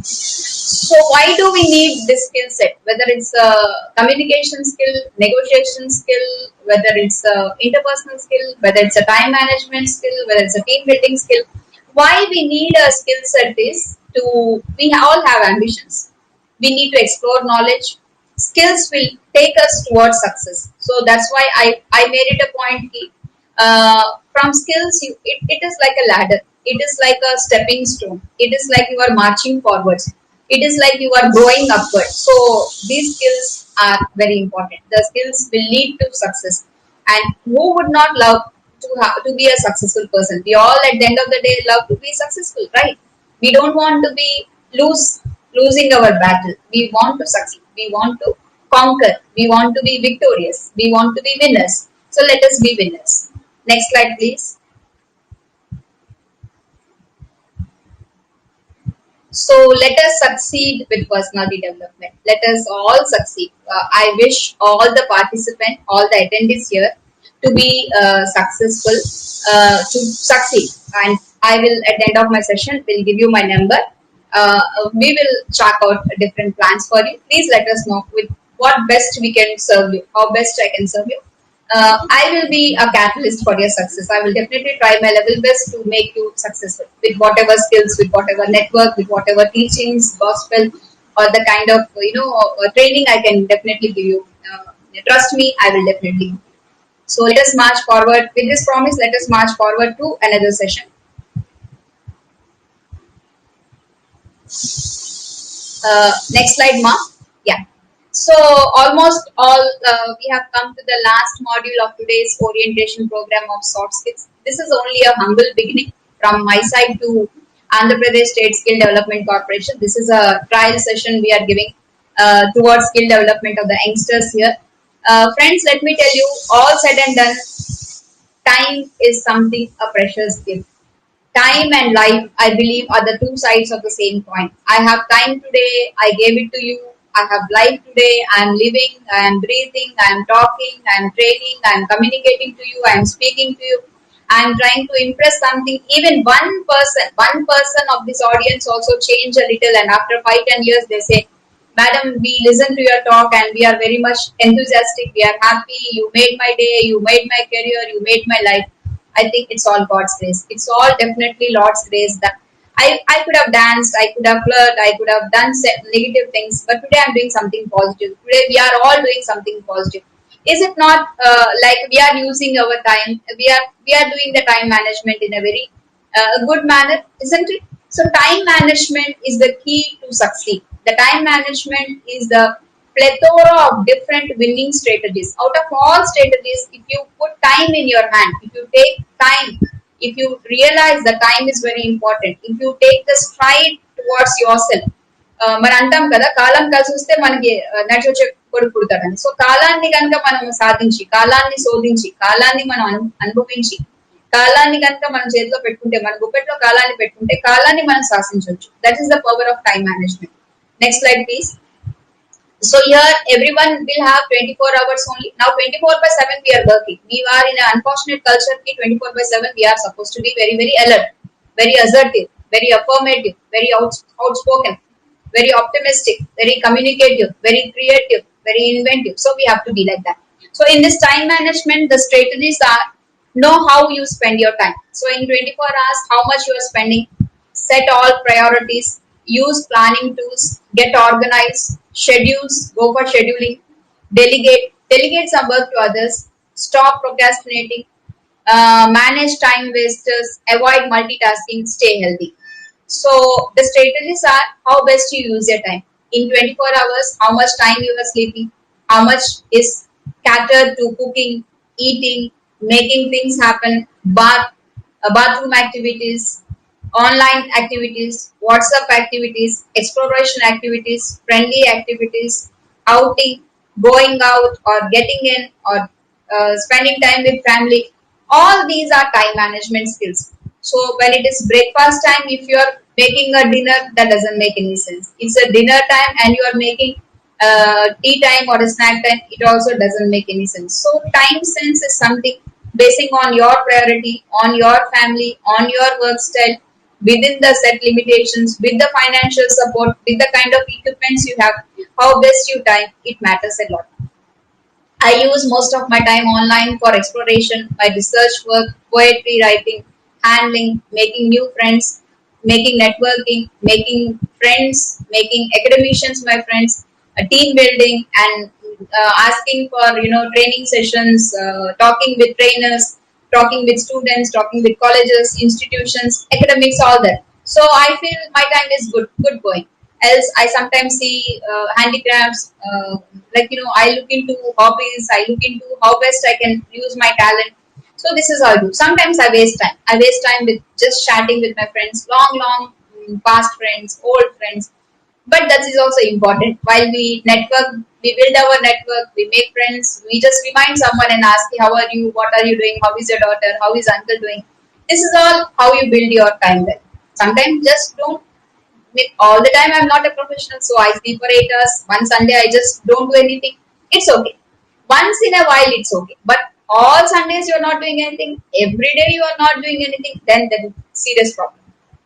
So why do we need this skill set? Whether it's a communication skill, negotiation skill, whether it's a interpersonal skill, whether it's a time management skill, whether it's a team building skill. Why we need a skill set is to, we all have ambitions. We need to explore knowledge. Skills will take us towards success. So that's why I made it a point. From skills, it is like a ladder. It is like a stepping stone. It is like you are marching forwards. It is like you are going upward. So these skills are very important. The skills will lead to success. And who would not love to be a successful person? We all at the end of the day love to be successful, right? We don't want to be losing our battle. We want to succeed. We want to conquer. We want to be victorious. We want to be winners. So let us be winners. Next slide, please. So let us succeed with personality development. Let us all succeed. I wish all the participants, all the attendees here to be successful, to succeed. And I will, at the end of my session, will give you my number. We will chart out different plans for you. Please let us know with what best we can serve you, how best I can serve you. I will be a catalyst for your success. I will definitely try my level best to make you successful with whatever skills, with whatever network, with whatever teachings, gospel, or the kind of training I can definitely give you. Trust me, I will definitely. So let us march forward with this promise. Let us march forward to another session. Next slide, Ma. Yeah. So almost all we have come to the last module of today's orientation program of soft skills. This is only a humble beginning from my side to Andhra Pradesh State Skill Development Corporation. This is a trial session we are giving towards skill development of the youngsters here. Friends, let me tell you, all said and done, time is something a precious gift. Time and life, I believe, are the two sides of the same coin. I have time today, I gave it to you. I have life today, I am living, I am breathing, I am talking, I am training, I am communicating to you, I am speaking to you. I am trying to impress something. Even one person of this audience also change a little, and after 5-10 years, they say, Madam, we listen to your talk and we are very much enthusiastic. We are happy. You made my day. You made my career. You made my life. I think it's all God's grace. It's all definitely Lord's grace that I could have danced, I could have flirted, I could have done negative things, but today I'm doing something positive. Today we are all doing something positive. Is it not like we are using our time? We are doing the time management in a very good manner, isn't it? So time management is the key to succeed. The time management is the plethora of different winning strategies. Out of all strategies, if you put time in your hand, if you take time, if you realize the time is very important, if you take the stride towards yourself, మన అంటాం కదా కాలం కలిసి వస్తే మనకి నడిచొచ్చే కొడుకు పుడతాడని. So కాలాన్ని కనుక మనం సాధించి, కాలాన్ని శోధించి, కాలాన్ని మనం అనుభవించి, కాలాన్ని కనుక మనం చేతిలో పెట్టుకుంటే, మన గుప్పెట్లో కాలాన్ని పెట్టుకుంటే కాలాన్ని మనం శాసించవచ్చు. That is the power of time management. Next slide please. So here everyone will have 24 hours only. Now 24/7 we are working. We are in an unfortunate culture. 24/7 we are supposed to be very, very alert, very assertive, very affirmative, very outspoken, very optimistic, very communicative, very creative, very inventive. So we have to be like that. So in this time management, the strategies are: know how you spend your time. So in 24 hours, how much you are spending, set all priorities, use planning tools, get organized, schedules, go for scheduling, delegate some work to others, stop procrastinating, manage time wasters, avoid multitasking, stay healthy. So the strategies are how best you use your time. In 24 hours, how much time you are sleeping, how much is catered to cooking, eating, making things happen, bathroom activities, online activities, WhatsApp activities, exploration activities, friendly activities, outing, going out or getting in, or spending time with family. All these are time management skills. So when it is breakfast time, if you are making a dinner, that doesn't make any sense. It's a dinner time and you are making tea time or a snack time, it also doesn't make any sense. So time sense is something basing on your priority, on your family, on your work style, within the set limitations, with the financial support, with the kind of equipments you have, how best you time, it matters a lot. I use most of my time online for exploration, my research work, poetry writing, handling, making new friends, making networking, making friends, making academicians my friends, team building, and asking for training sessions, talking with trainers, talking with students, talking with colleges, institutions, academics, all that. So I feel my time is good going. Else I sometimes see handicrafts, I look into hobbies, I look into how best I can use my talent. So this is how I do. Sometimes I waste time with just chatting with my friends, long past friends, old friends. But that is also important. While we network, we build our network, we make friends, we just remind someone and ask, how are you, what are you doing, how is your daughter, how is uncle doing. This is all how you build your time well. Sometimes just don't, all the time I'm not a professional, so I sleep for 8 hours. One Sunday I just don't do anything. It's okay. Once in a while it's okay. But all Sundays you're not doing anything, every day you are not doing anything, then that is serious problem.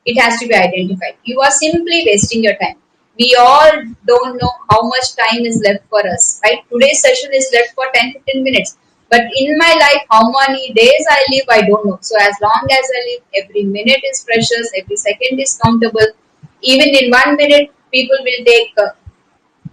It has to be identified. You are simply wasting your time. We all don't know how much time is left for us, right? Today's session is left for 10-15 minutes. But in my life, how many days I live, I don't know. So as long as I live, every minute is precious, every second is countable. Even in 1 minute, people will take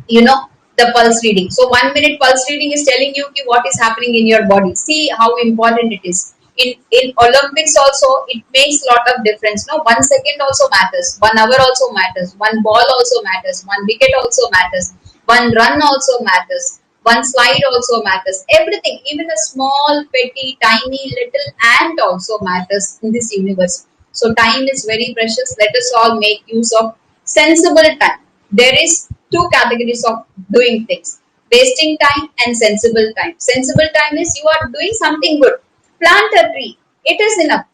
you know the pulse reading. So 1 minute pulse reading is telling you what is happening in your body. See how important it is. In Olympics also, it makes a lot of difference. No, 1 second also matters, 1 hour also matters, one ball also matters, one wicket also matters, one run also matters, one slide also matters. Everything, even a small petty tiny little ant also matters in this universe. So time is very precious. Let us all make use of sensible time. There is two categories of doing things: wasting time and sensible time. Sensible time is you are doing something good. Plant a tree, it is enough.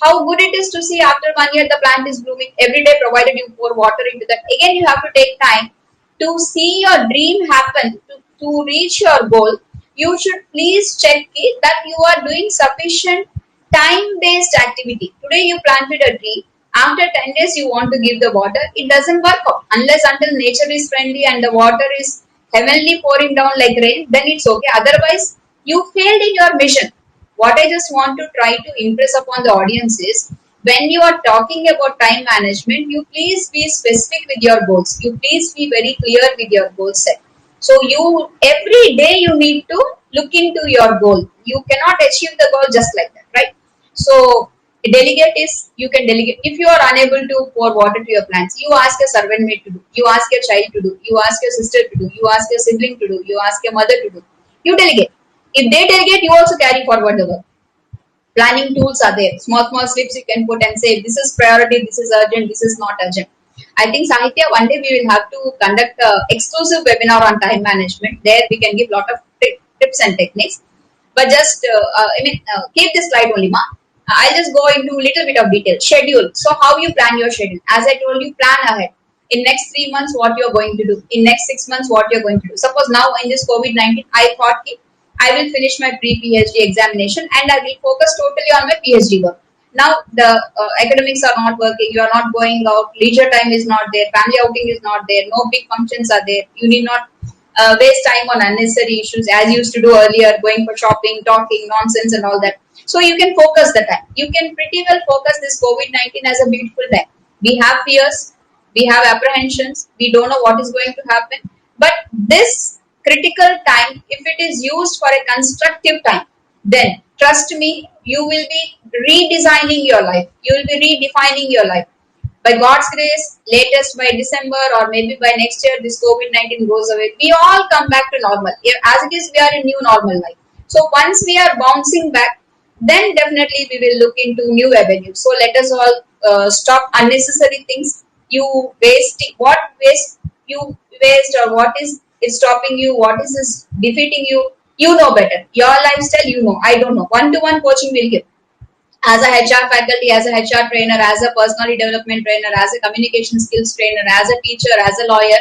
How good it is to see after 1 year the plant is blooming every day, provided you pour water into that. Again, you have to take time to see your dream happen, to reach your goal. You should please check it that you are doing sufficient time-based activity. Today you planted a tree. After 10 days you want to give the water. It doesn't work out unless until nature is friendly and the water is heavenly pouring down like rain. Then it's okay. Otherwise, you failed in your mission. What I just want to try to impress upon the audience is, when you are talking about time management, you please be specific with your goals. You please be very clear with your goal set. So you every day you need to look into your goal. You cannot achieve the goal just like that, right? So delegate is, you can delegate. If you are unable to pour water to your plants, you ask a servant maid to do. You ask your child to do. You ask your sister to do. You ask your sibling to do. You ask your mother to do. You delegate. If they delegate, you also carry forward the work. Planning tools are there. Small slips you can put and say, this is priority, this is urgent, this is not urgent. I think Sahitya, one day we will have to conduct an exclusive webinar on time management. There we can give lot of tips and techniques. But just, keep this slide only, ma. I'll just go into a little bit of detail. Schedule. So how you plan your schedule? As I told you, plan ahead. In next 3 months, what you're going to do. In next 6 months, what you're going to do. Suppose now in this COVID-19, I thought I will finish my pre-PhD examination and I will focus totally on my PhD work. Now the academics are not working, you are not going out, leisure time is not there, family outing is not there, no big functions are there. You need not waste time on unnecessary issues as you used to do earlier, going for shopping, talking, nonsense and all that. So you can focus the time. You can pretty well focus this COVID-19 as a beautiful time. We have fears, we have apprehensions, we don't know what is going to happen. But this critical time, if it is used for a constructive time, then trust me, you will be redesigning your life. You will be redefining your life. By God's grace, latest by December or maybe by next year, this COVID-19 goes away. We all come back to normal. As it is, we are in new normal life. So once we are bouncing back, then definitely we will look into new avenues. So let us all stop unnecessary things. You waste, what waste you waste, or what is it stopping you, what is defeating you, you know better. Your lifestyle, you know. I don't know. One-to-one coaching will give. As a HR faculty, as a HR trainer, as a personality development trainer, as a communication skills trainer, as a teacher, as a lawyer,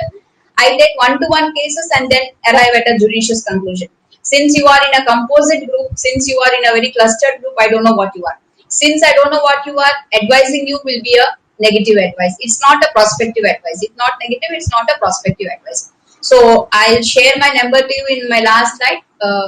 I take one-to-one cases and then arrive at a judicious conclusion. Since you are in a composite group, since you are in a very clustered group, I don't know what you are. Since I don't know what you are, advising you will be a negative advice. It's not a prospective advice. It's not negative, it's not a prospective advice. So I'll share my number to you in my last slide.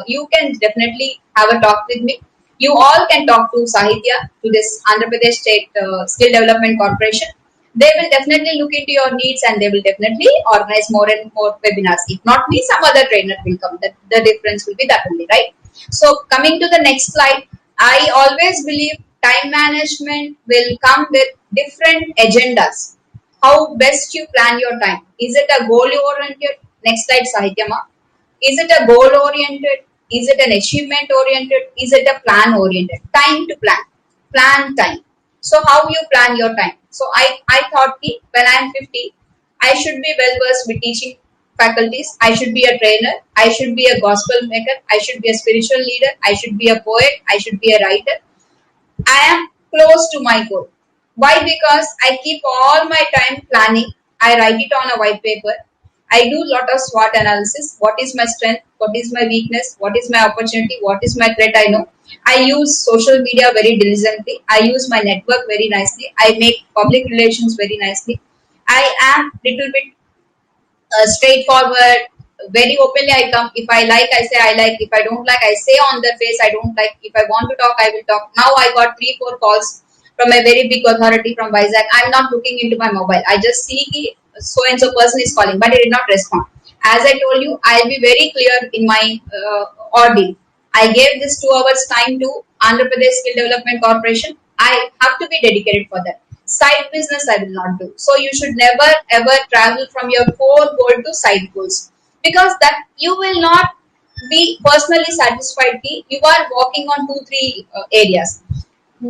You can definitely have a talk with me. You all can talk to Sahitya, to this Andhra Pradesh State Skill Development Corporation. They will definitely look into your needs and they will definitely organize more and more webinars. If not me, some other trainer will come. The difference will be that only, right? So coming to the next slide, I always believe time management will come with different agendas. How best you plan your time. Is it a goal oriented? Next slide, Sahityama. Is it a goal oriented? Is it an achievement oriented? Is it a plan oriented? Time to plan. Plan time. So how you plan your time? So I thought ki when I am 50, I should be well versed with teaching faculties. I should be a trainer. I should be a gospel maker. I should be a spiritual leader. I should be a poet. I should be a writer. I am close to my goal. Why? Because I keep all my time planning. I write it on a white paper. I do lot of SWOT analysis. What is my strength? What is my weakness? What is my opportunity? What is my threat? I know. I use social media very diligently. I use my network very nicely. I make public relations very nicely. I am little bit straightforward, very openly I come. If I like, I say I like. If I don't like, I say on the face I don't like. If I want to talk, I will talk. Now I got 3-4 calls from a very big authority from Vizag. I'm not looking into my mobile. I just see so and so person is calling, but I did not respond. As I told you, I'll be very clear in my ordeal. I gave this 2 hours time to Andhra Pradesh Skill Development Corporation. I have to be dedicated for that. Side business I will not do. So you should never ever travel from your core goal to side goals, because that you will not be personally satisfied. You are working on 2-3 areas.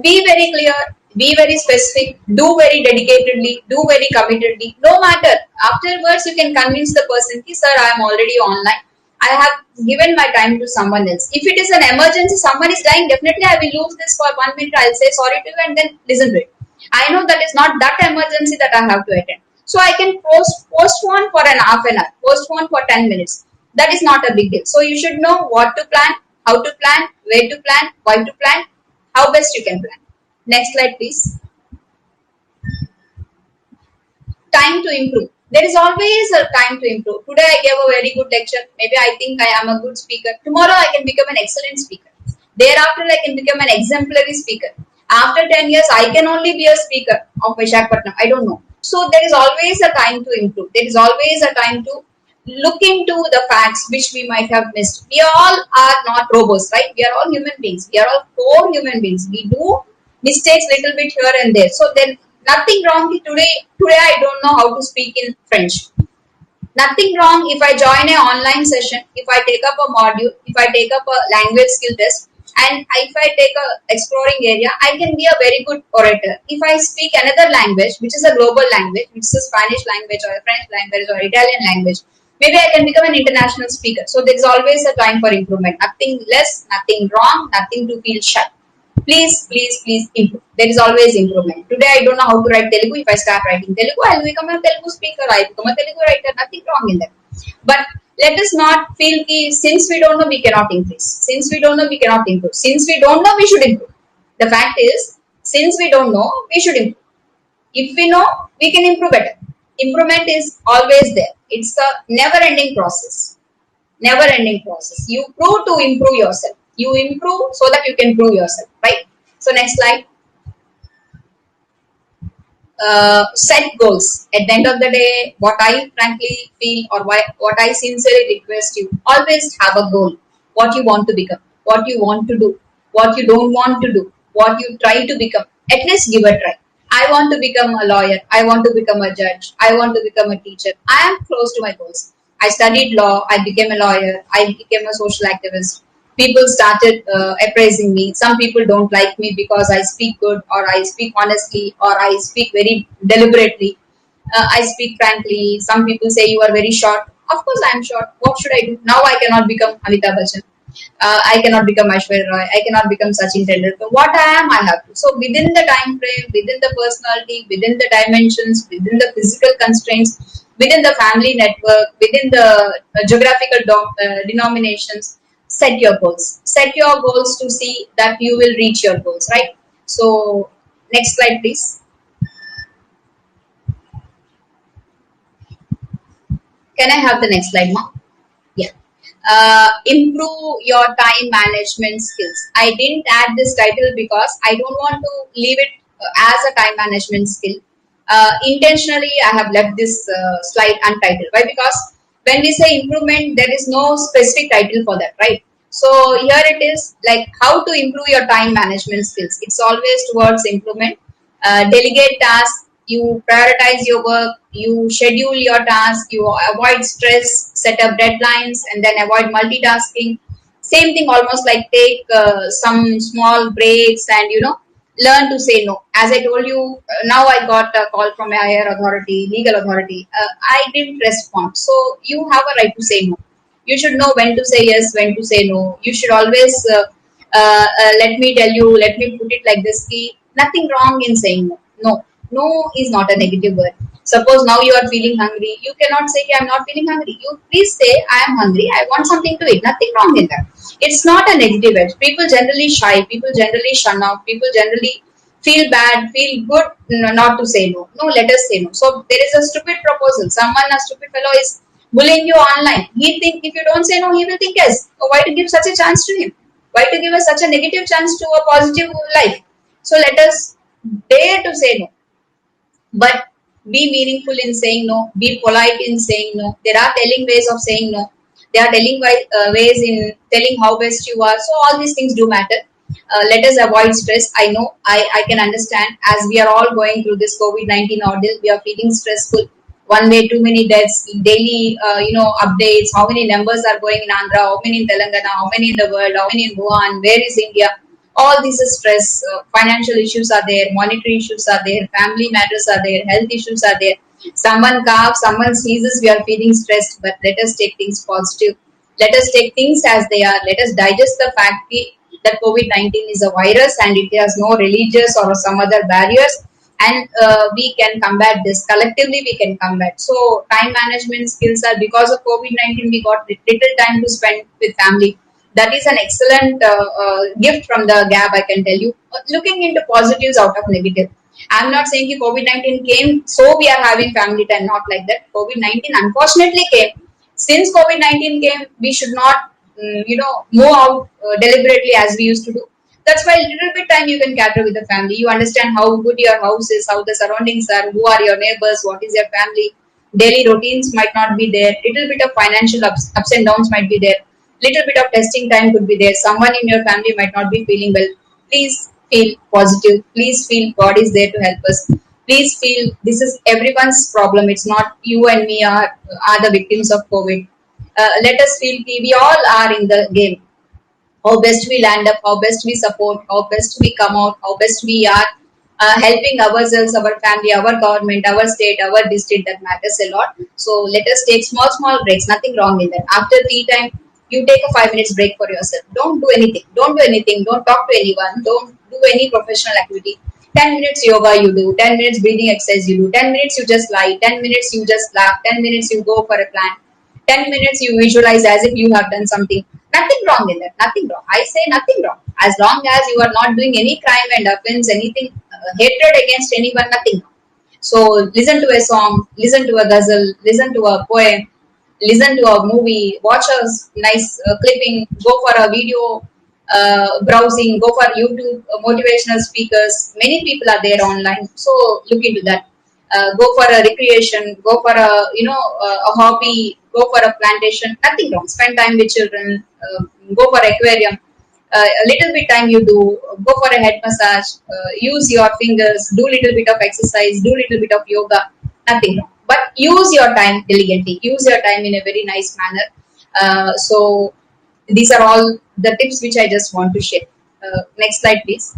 Be very clear, be very specific, do very dedicatedly, do very committedly. No matter, afterwards you can convince the person, sir, I am already online. I have given my time to someone else. If it is an emergency, someone is dying, definitely I will lose this for 1 minute. I'll say sorry to you and then listen to it. I know that is not that emergency that I have to attend. So I can postpone for an half an hour, postpone for 10 minutes. That is not a big deal. So you should know what to plan, how to plan, where to plan, why to plan, how best you can plan. Next slide, please. Time to improve. There is always a time to improve. Today I gave a very good lecture. Maybe I think I am a good speaker. Tomorrow I can become an excellent speaker. Thereafter I can become an exemplary speaker. After 10 years I can only be a speaker of Visakhapatnam. I don't know. So there is always a time to improve. There is always a time to look into the facts which we might have missed. We all are not robots, right? We are all human beings. We are all core human beings. We do mistakes little bit here and there. So then nothing wrong. Today I don't know how to speak in French. Nothing wrong if I join an online session, if I take up a module, if I take up a language skill test, and if I take a exploring area, I can be a very good orator. If I speak another language, which is a global language, which is a Spanish language or a French language or Italian language, maybe I can become an international speaker. So there is always a time for improvement. Nothing less, nothing wrong, nothing to feel shy. Please improve. There is always improvement. Today I don't know how to write Telugu. If I start writing Telugu, I will become a Telugu speaker. I will become a Telugu writer. Nothing wrong in that. But let us not feel that since we don't know, we cannot increase. Since we don't know, we cannot improve. Since we don't know, we should improve. The fact is, since we don't know, we should improve. If we know, we can improve better. Improvement is always there. It's a never-ending process. Never-ending process. You prove to improve yourself. You improve so that you can prove yourself, right? So next slide. Set goals. At the end of the day, what I frankly feel or what I sincerely request you, always have a goal. What you want to become, what you want to do, what you don't want to do, what you try to become. At least give a try. I want to become a lawyer. I want to become a judge. I want to become a teacher. I am close to my goals. I studied law. I became a lawyer. I became a social activist. People started appraising me. Some people don't like me because I speak good or I speak honestly or I speak very deliberately. I speak frankly. Some people say you are very short. Of course I am short. What should I do? Now I cannot become Amitabh Bachchan. I cannot become Aishwarya Roy. I cannot become Sachin Tendulkar. What I am, I have to. So within the time frame, within the personality, within the dimensions, within the physical constraints, within the family network, within the geographical denominations, set your goals. Set your goals to see that you will reach your goals, right? So next slide, please. Can I have the next slide, Ma? Yeah. Improve your time management skills. I didn't add this title because I don't want to leave it as a time management skill. Intentionally, I have left this slide untitled. Why? Because when we say improvement, there is no specific title for that, right? So here it is, like how to improve your time management skills. It's always towards improvement. Delegate tasks, you prioritize your work, you schedule your tasks, you avoid stress, set up deadlines, and then avoid multitasking. Same thing, almost like take some small breaks and learn to say no. As I told you, now I got a call from a higher authority, legal authority. I didn't respond. So you have a right to say no. You should know when to say yes, when to say no. You should always let me tell you, let me put it like this: nothing wrong in saying no. No, no is not a negative word. Suppose now you are feeling hungry, you cannot say I'm not feeling hungry. You please say I am hungry, I want something to eat. Nothing wrong in that. It's not a negative word. People generally shy, people generally shun off, people generally feel bad, feel good not to say no. No, let us say no. So there is a stupid proposal. Someone, a stupid fellow is bullying you online. He think if you don't say no, he will think yes. So why to give such a chance to him? Why to give us such a negative chance to a positive life? So let us dare to say no, but be meaningful in saying no, be polite in saying no. There are telling ways of saying no. There are telling ways in telling how best you are. So all these things do matter. Let us avoid stress. I know, I can understand, as we are all going through this COVID-19 ordeal, we are feeling stressful. One way, too many deaths, daily, updates, how many numbers are going in Andhra, how many in Telangana, how many in the world, how many in Wuhan, where is India? All this is stress. Financial issues are there, monetary issues are there, family matters are there, health issues are there. Someone coughs, someone sneezes, we are feeling stressed, but let us take things positive. Let us take things as they are. Let us digest the fact that COVID-19 is a virus and it has no religious or some other barriers, and we can combat this. Collectively, we can combat. So, time management skills are, because of COVID-19, we got little time to spend with family. That is an excellent gift from the gap, I can tell you. Looking into positives out of negative. I'm not saying that COVID-19 came, so we are having family time, not like that. COVID-19 unfortunately came. Since COVID-19 came, we should not, move out deliberately as we used to do. That's why a little bit time you can gather with the family. You understand how good your house is, how the surroundings are, who are your neighbors, what is your family. Daily routines might not be there. Little bit of financial ups and downs might be there. Little bit of testing time could be there. Someone in your family might not be feeling well. Please feel positive. Please feel God is there to help us. Please feel this is everyone's problem. It's not you and me are the victims of COVID. Let us feel we all are in the game. How best we land up, how best we support, how best we come out, how best we are helping ourselves, our family, our government, our state, our district. That matters a lot. So let us take small breaks. Nothing wrong in that. After tea time, you take a 5 minutes break for yourself. Don't do anything. Don't do anything. Don't talk to anyone. Don't do any professional activity. 10 minutes yoga you do. 10 minutes breathing exercise you do. 10 minutes you just lie. 10 minutes you just laugh. 10 minutes you go for a plan. 10 minutes you visualize as if you have done something. Nothing wrong in that. Nothing wrong. I say nothing wrong. As long as you are not doing any crime and offense, anything, hatred against anyone, nothing wrong. So listen to a song, listen to a ghazal, listen to a poem, listen to a movie, watch a nice clipping, go for a video browsing, go for YouTube motivational speakers. Many people are there online, so look into that. Go for a recreation, go for a hobby, go for a plantation. Nothing wrong. Spend time with children. Go for aquarium. A little bit time you do. Go for a head massage. Use your fingers. Do little bit of exercise. Do little bit of yoga. Nothing wrong. But use your time diligently. Use your time in a very nice manner. So these are all the tips which I just want to share. Next slide, please.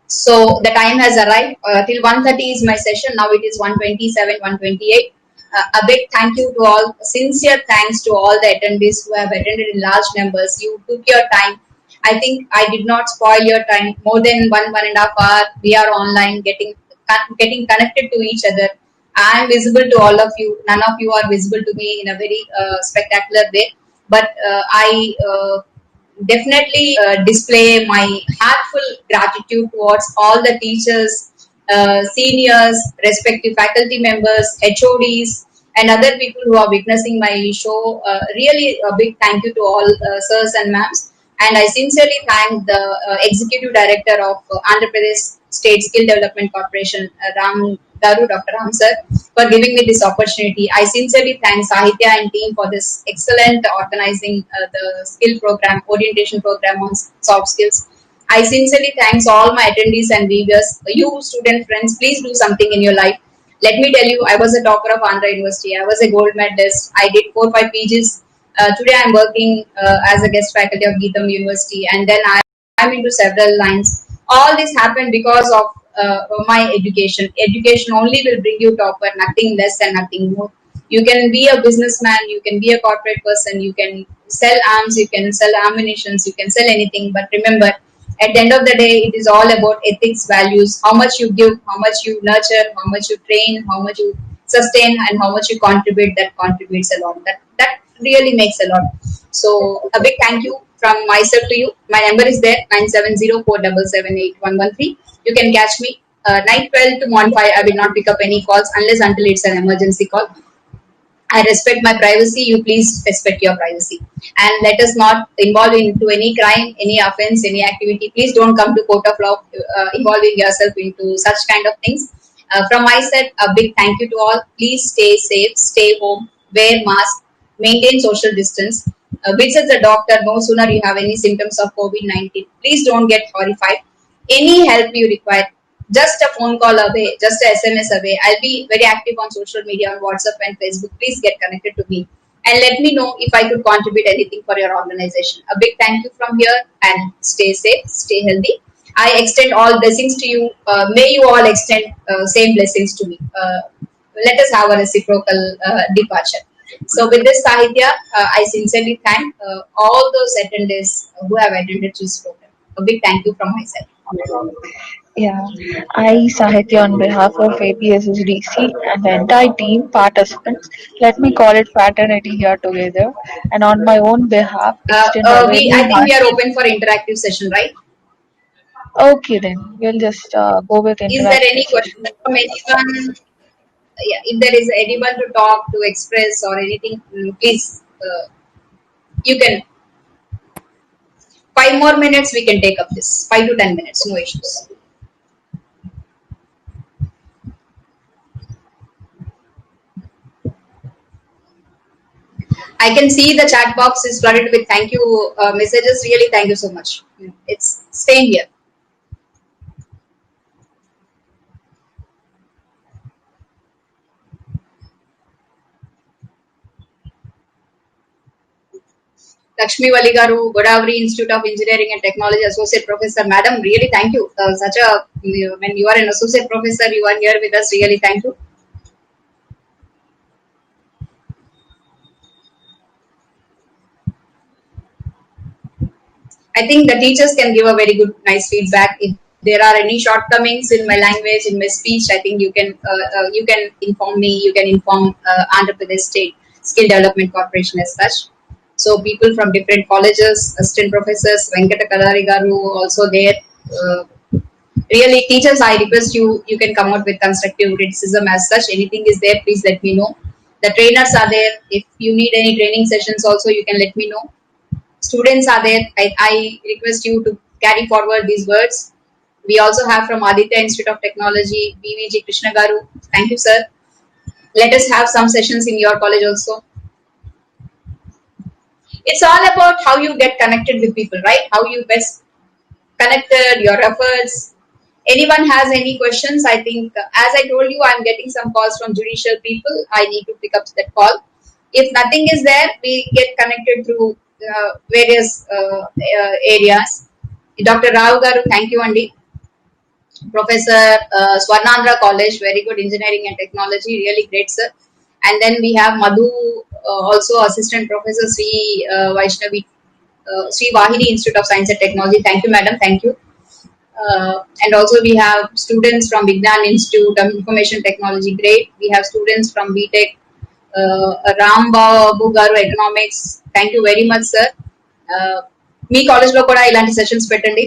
So the time has arrived. Till 1:30 is my session. Now it is 1:27, 1:28. A big thank you to all. Sincere thanks to all the attendees who have attended in large numbers. You took your time. I think I did not spoil your time. More than 1.5 hour, we are online, getting connected to each other. I am visible to all of you. None of you are visible to me in a very spectacular way. But I definitely display my heartful gratitude towards all the teachers, seniors, respective faculty members, HODs, and other people who are witnessing my show. Really a big thank you to all sirs and ma'ams. And I sincerely thank the Executive Director of Andhra Pradesh State Skill Development Corporation, Dr. Ram sir, for giving me this opportunity. I sincerely thank Sahitya and team for this excellent organizing the skill program, orientation program on soft skills. I sincerely thanks all my attendees and viewers. You student friends, please do something in your life. Let me tell you, I was a topper of Andhra University. I was a gold medalist. I did 4 5 PGs. Today I'm working as a guest faculty of Geetham University, and then I'm into several lines. All this happened because of my education. Education only will bring you topper, nothing less and nothing more. You can be a businessman, you can be a corporate person, you can sell arms, you can sell ammunitions, you can sell anything. But remember, at the end of the day, it is all about ethics, values, how much you give, how much you nurture, how much you train, how much you sustain, and how much you contribute. That contributes a lot. That really makes a lot. So a big thank you from myself to you. My number is there, 97047781113. You can catch me 9:12 to 1:05. I will not pick up any calls unless until it's an emergency call. I respect my privacy. You please respect your privacy, and let us not involve into any crime, any offense, any activity. Please don't come to court of law involving yourself into such kind of things. From my side, a big thank you to all. Please stay safe, stay home, wear mask, maintain social distance. Visit the doctor no sooner you have any symptoms of COVID-19. Please don't get horrified. Any help you require, just a phone call away, just a SMS away. I'll be very active on social media on WhatsApp and Facebook. Please get connected to me and let me know if I could contribute anything for your organization. A big thank you from here, and stay safe, stay healthy. I extend all blessings to you. May you all extend same blessings to me. Let us have a reciprocal departure. So with this, Sahitya, I sincerely thank all those attendees who have attended this program. A big thank you from my side. Yeah, I, Sahitya, on behalf of APSSDC and the entire team, participants, let me call it fraternity here together, and on my own behalf, extend a very I think we are hearty. open for interactive session, right? Okay, then we'll just go with Is there interactive any question session. from anyone? Yeah, if there is anyone to talk, to express, or anything, please, you can. 5 more minutes, we can take up this. 5 to 10 minutes, no issues. I can see the chat box is flooded with thank you messages. Really, thank you so much. It's staying here. Lakshmi Valigaru, Godavari Institute of Engineering and Technology Associate Professor. Madam, really thank you. When you are an associate professor, you are here with us. Really thank you. I think the teachers can give a very good, nice feedback. If there are any shortcomings in my language, in my speech, I think you can inform me. You can inform Andhra Pradesh State Skill Development Corporation as such. So people from different colleges, assistant professors, Venkata Kadari Garu also there. Uh, Really, teachers, I request you. You can come out with constructive criticism as such. Anything is there, please let me know. The trainers are there. If you need any training sessions, also you can let me know. Students are there. I request you to carry forward these words. We also have from Aditya Institute of Technology, BVG Krishna Garu. Thank you, sir. Let us have some sessions in your college also. It's all about how you get connected with people, right? How you best connected, your efforts. Anyone has any questions? I think, as I told you, I'm getting some calls from judicial people. I need to pick up that call. If nothing is there, we get connected through various areas. Dr. Rao Garu, thank you, Andy. Professor Swarnandra College, very good engineering and technology, really great, sir. And then we have Madhu, also assistant professor Sri Vaishnavi, Sri Vahini Institute of Science and Technology. Thank you, madam. Thank you. And also we have students from Vignan Institute of Information Technology. Great. We have students from BTech, Ram Babu Garu Economics. Thank you very much, sir. Uh, మీ కాలేజ్లో కూడా ఇలాంటి sessions పెట్టండి.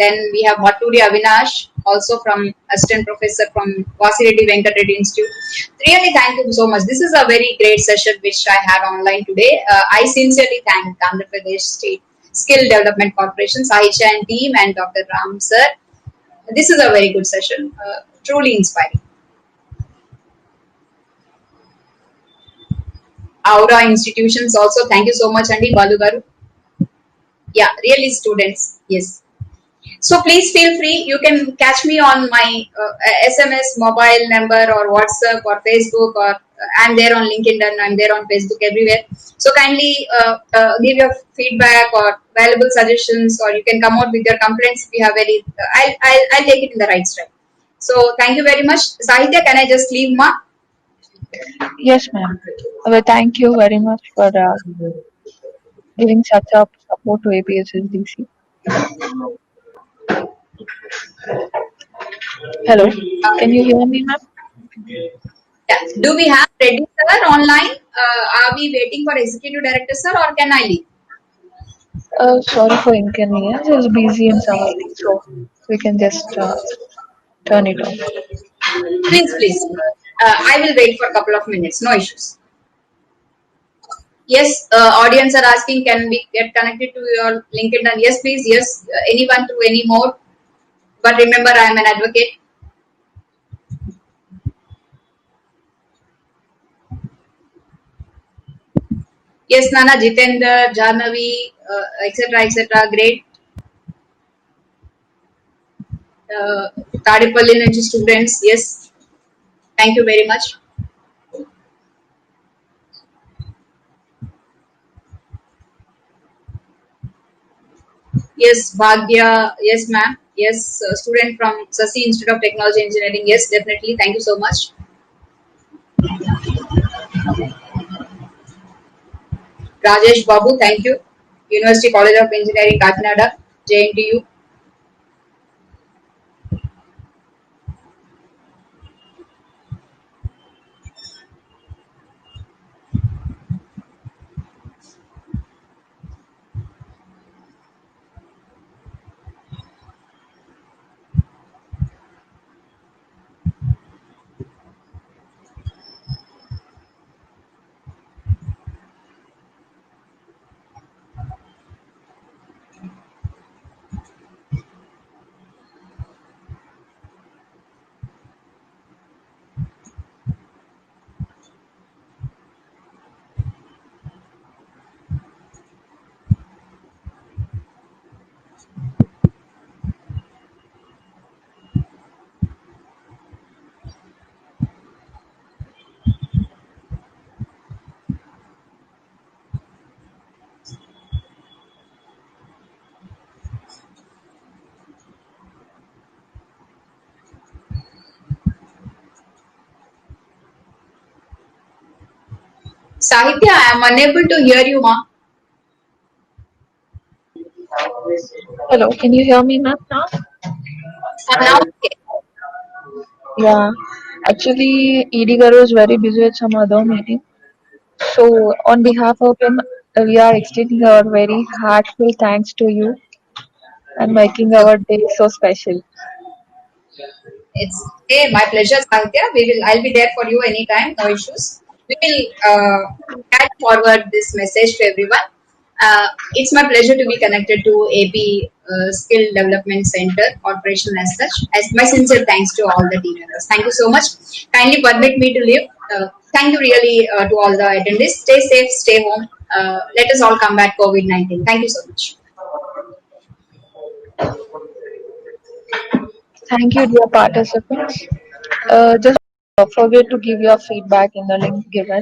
Then we have Bhatturi Avinash, also from assistant professor from Vasireddy Venkat Reddy Institute. Really, thank you so much. This is a very great session which I had online today. I sincerely thank Andhra Pradesh State Skill Development Corporation, Sahicha and team, and Dr. Ram sir. This is a very good session, truly inspiring. Aura institutions also, thank you so much, Andy Balu garu. Yeah, really students, yes. So please feel free. You can catch me on my SMS, mobile number, or WhatsApp, or Facebook, or I'm there on LinkedIn, and I'm there on Facebook, everywhere. So kindly give your feedback or valuable suggestions, or you can come out with your complaints if you have any. I'll take it in the right stride. So thank you very much, Sahitya. Can I just leave, ma? Yes, ma'am. Well, thank you very much for giving such a support to APSSDC. Hello, can you hear me, ma'am? Yeah. Do we have Reddy sir online? Are we waiting for executive director sir, or can I leave? Sorry for inconvenience. It's busy in some way, so we can just turn it off. Please, please. I will wait for a couple of minutes. No issues. Yes, audience are asking, can we get connected to your LinkedIn? And yes, please. Yes, anyone to any more. But remember, I am an advocate. Yes, Nana, Jitendra, Jahnavi, etc., etc. Great. Tadipalli Energy students. Yes, thank you very much. Yes, Bhagya. Yes, ma'am. Yes, student from Sasi Institute of Technology Engineering. Yes, definitely. Thank you so much. Rajesh Babu, thank you. University College of Engineering, Kakinada, JNTU. Sahitya, I am unable to hear you, ma. Hello, can you hear me, ma'am? Now? Now, okay. Yeah, actually, ED Garu is very busy with some other meeting. So, on behalf of him, we are extending our very heartfelt thanks to you and making our day so special. It's hey, my pleasure, Sahitya. I'll be there for you anytime, no issues. We will carry forward this message to everyone. It's my pleasure to be connected to AP Skill Development Center Corporation as such. As my sincere thanks to all the team members. Thank you so much. Kindly permit me to leave. Thank you really to all the attendees. Stay safe, stay home. Let us all combat COVID-19. Thank you so much. Thank you, dear participants. Just forget to give your feedback in the link given.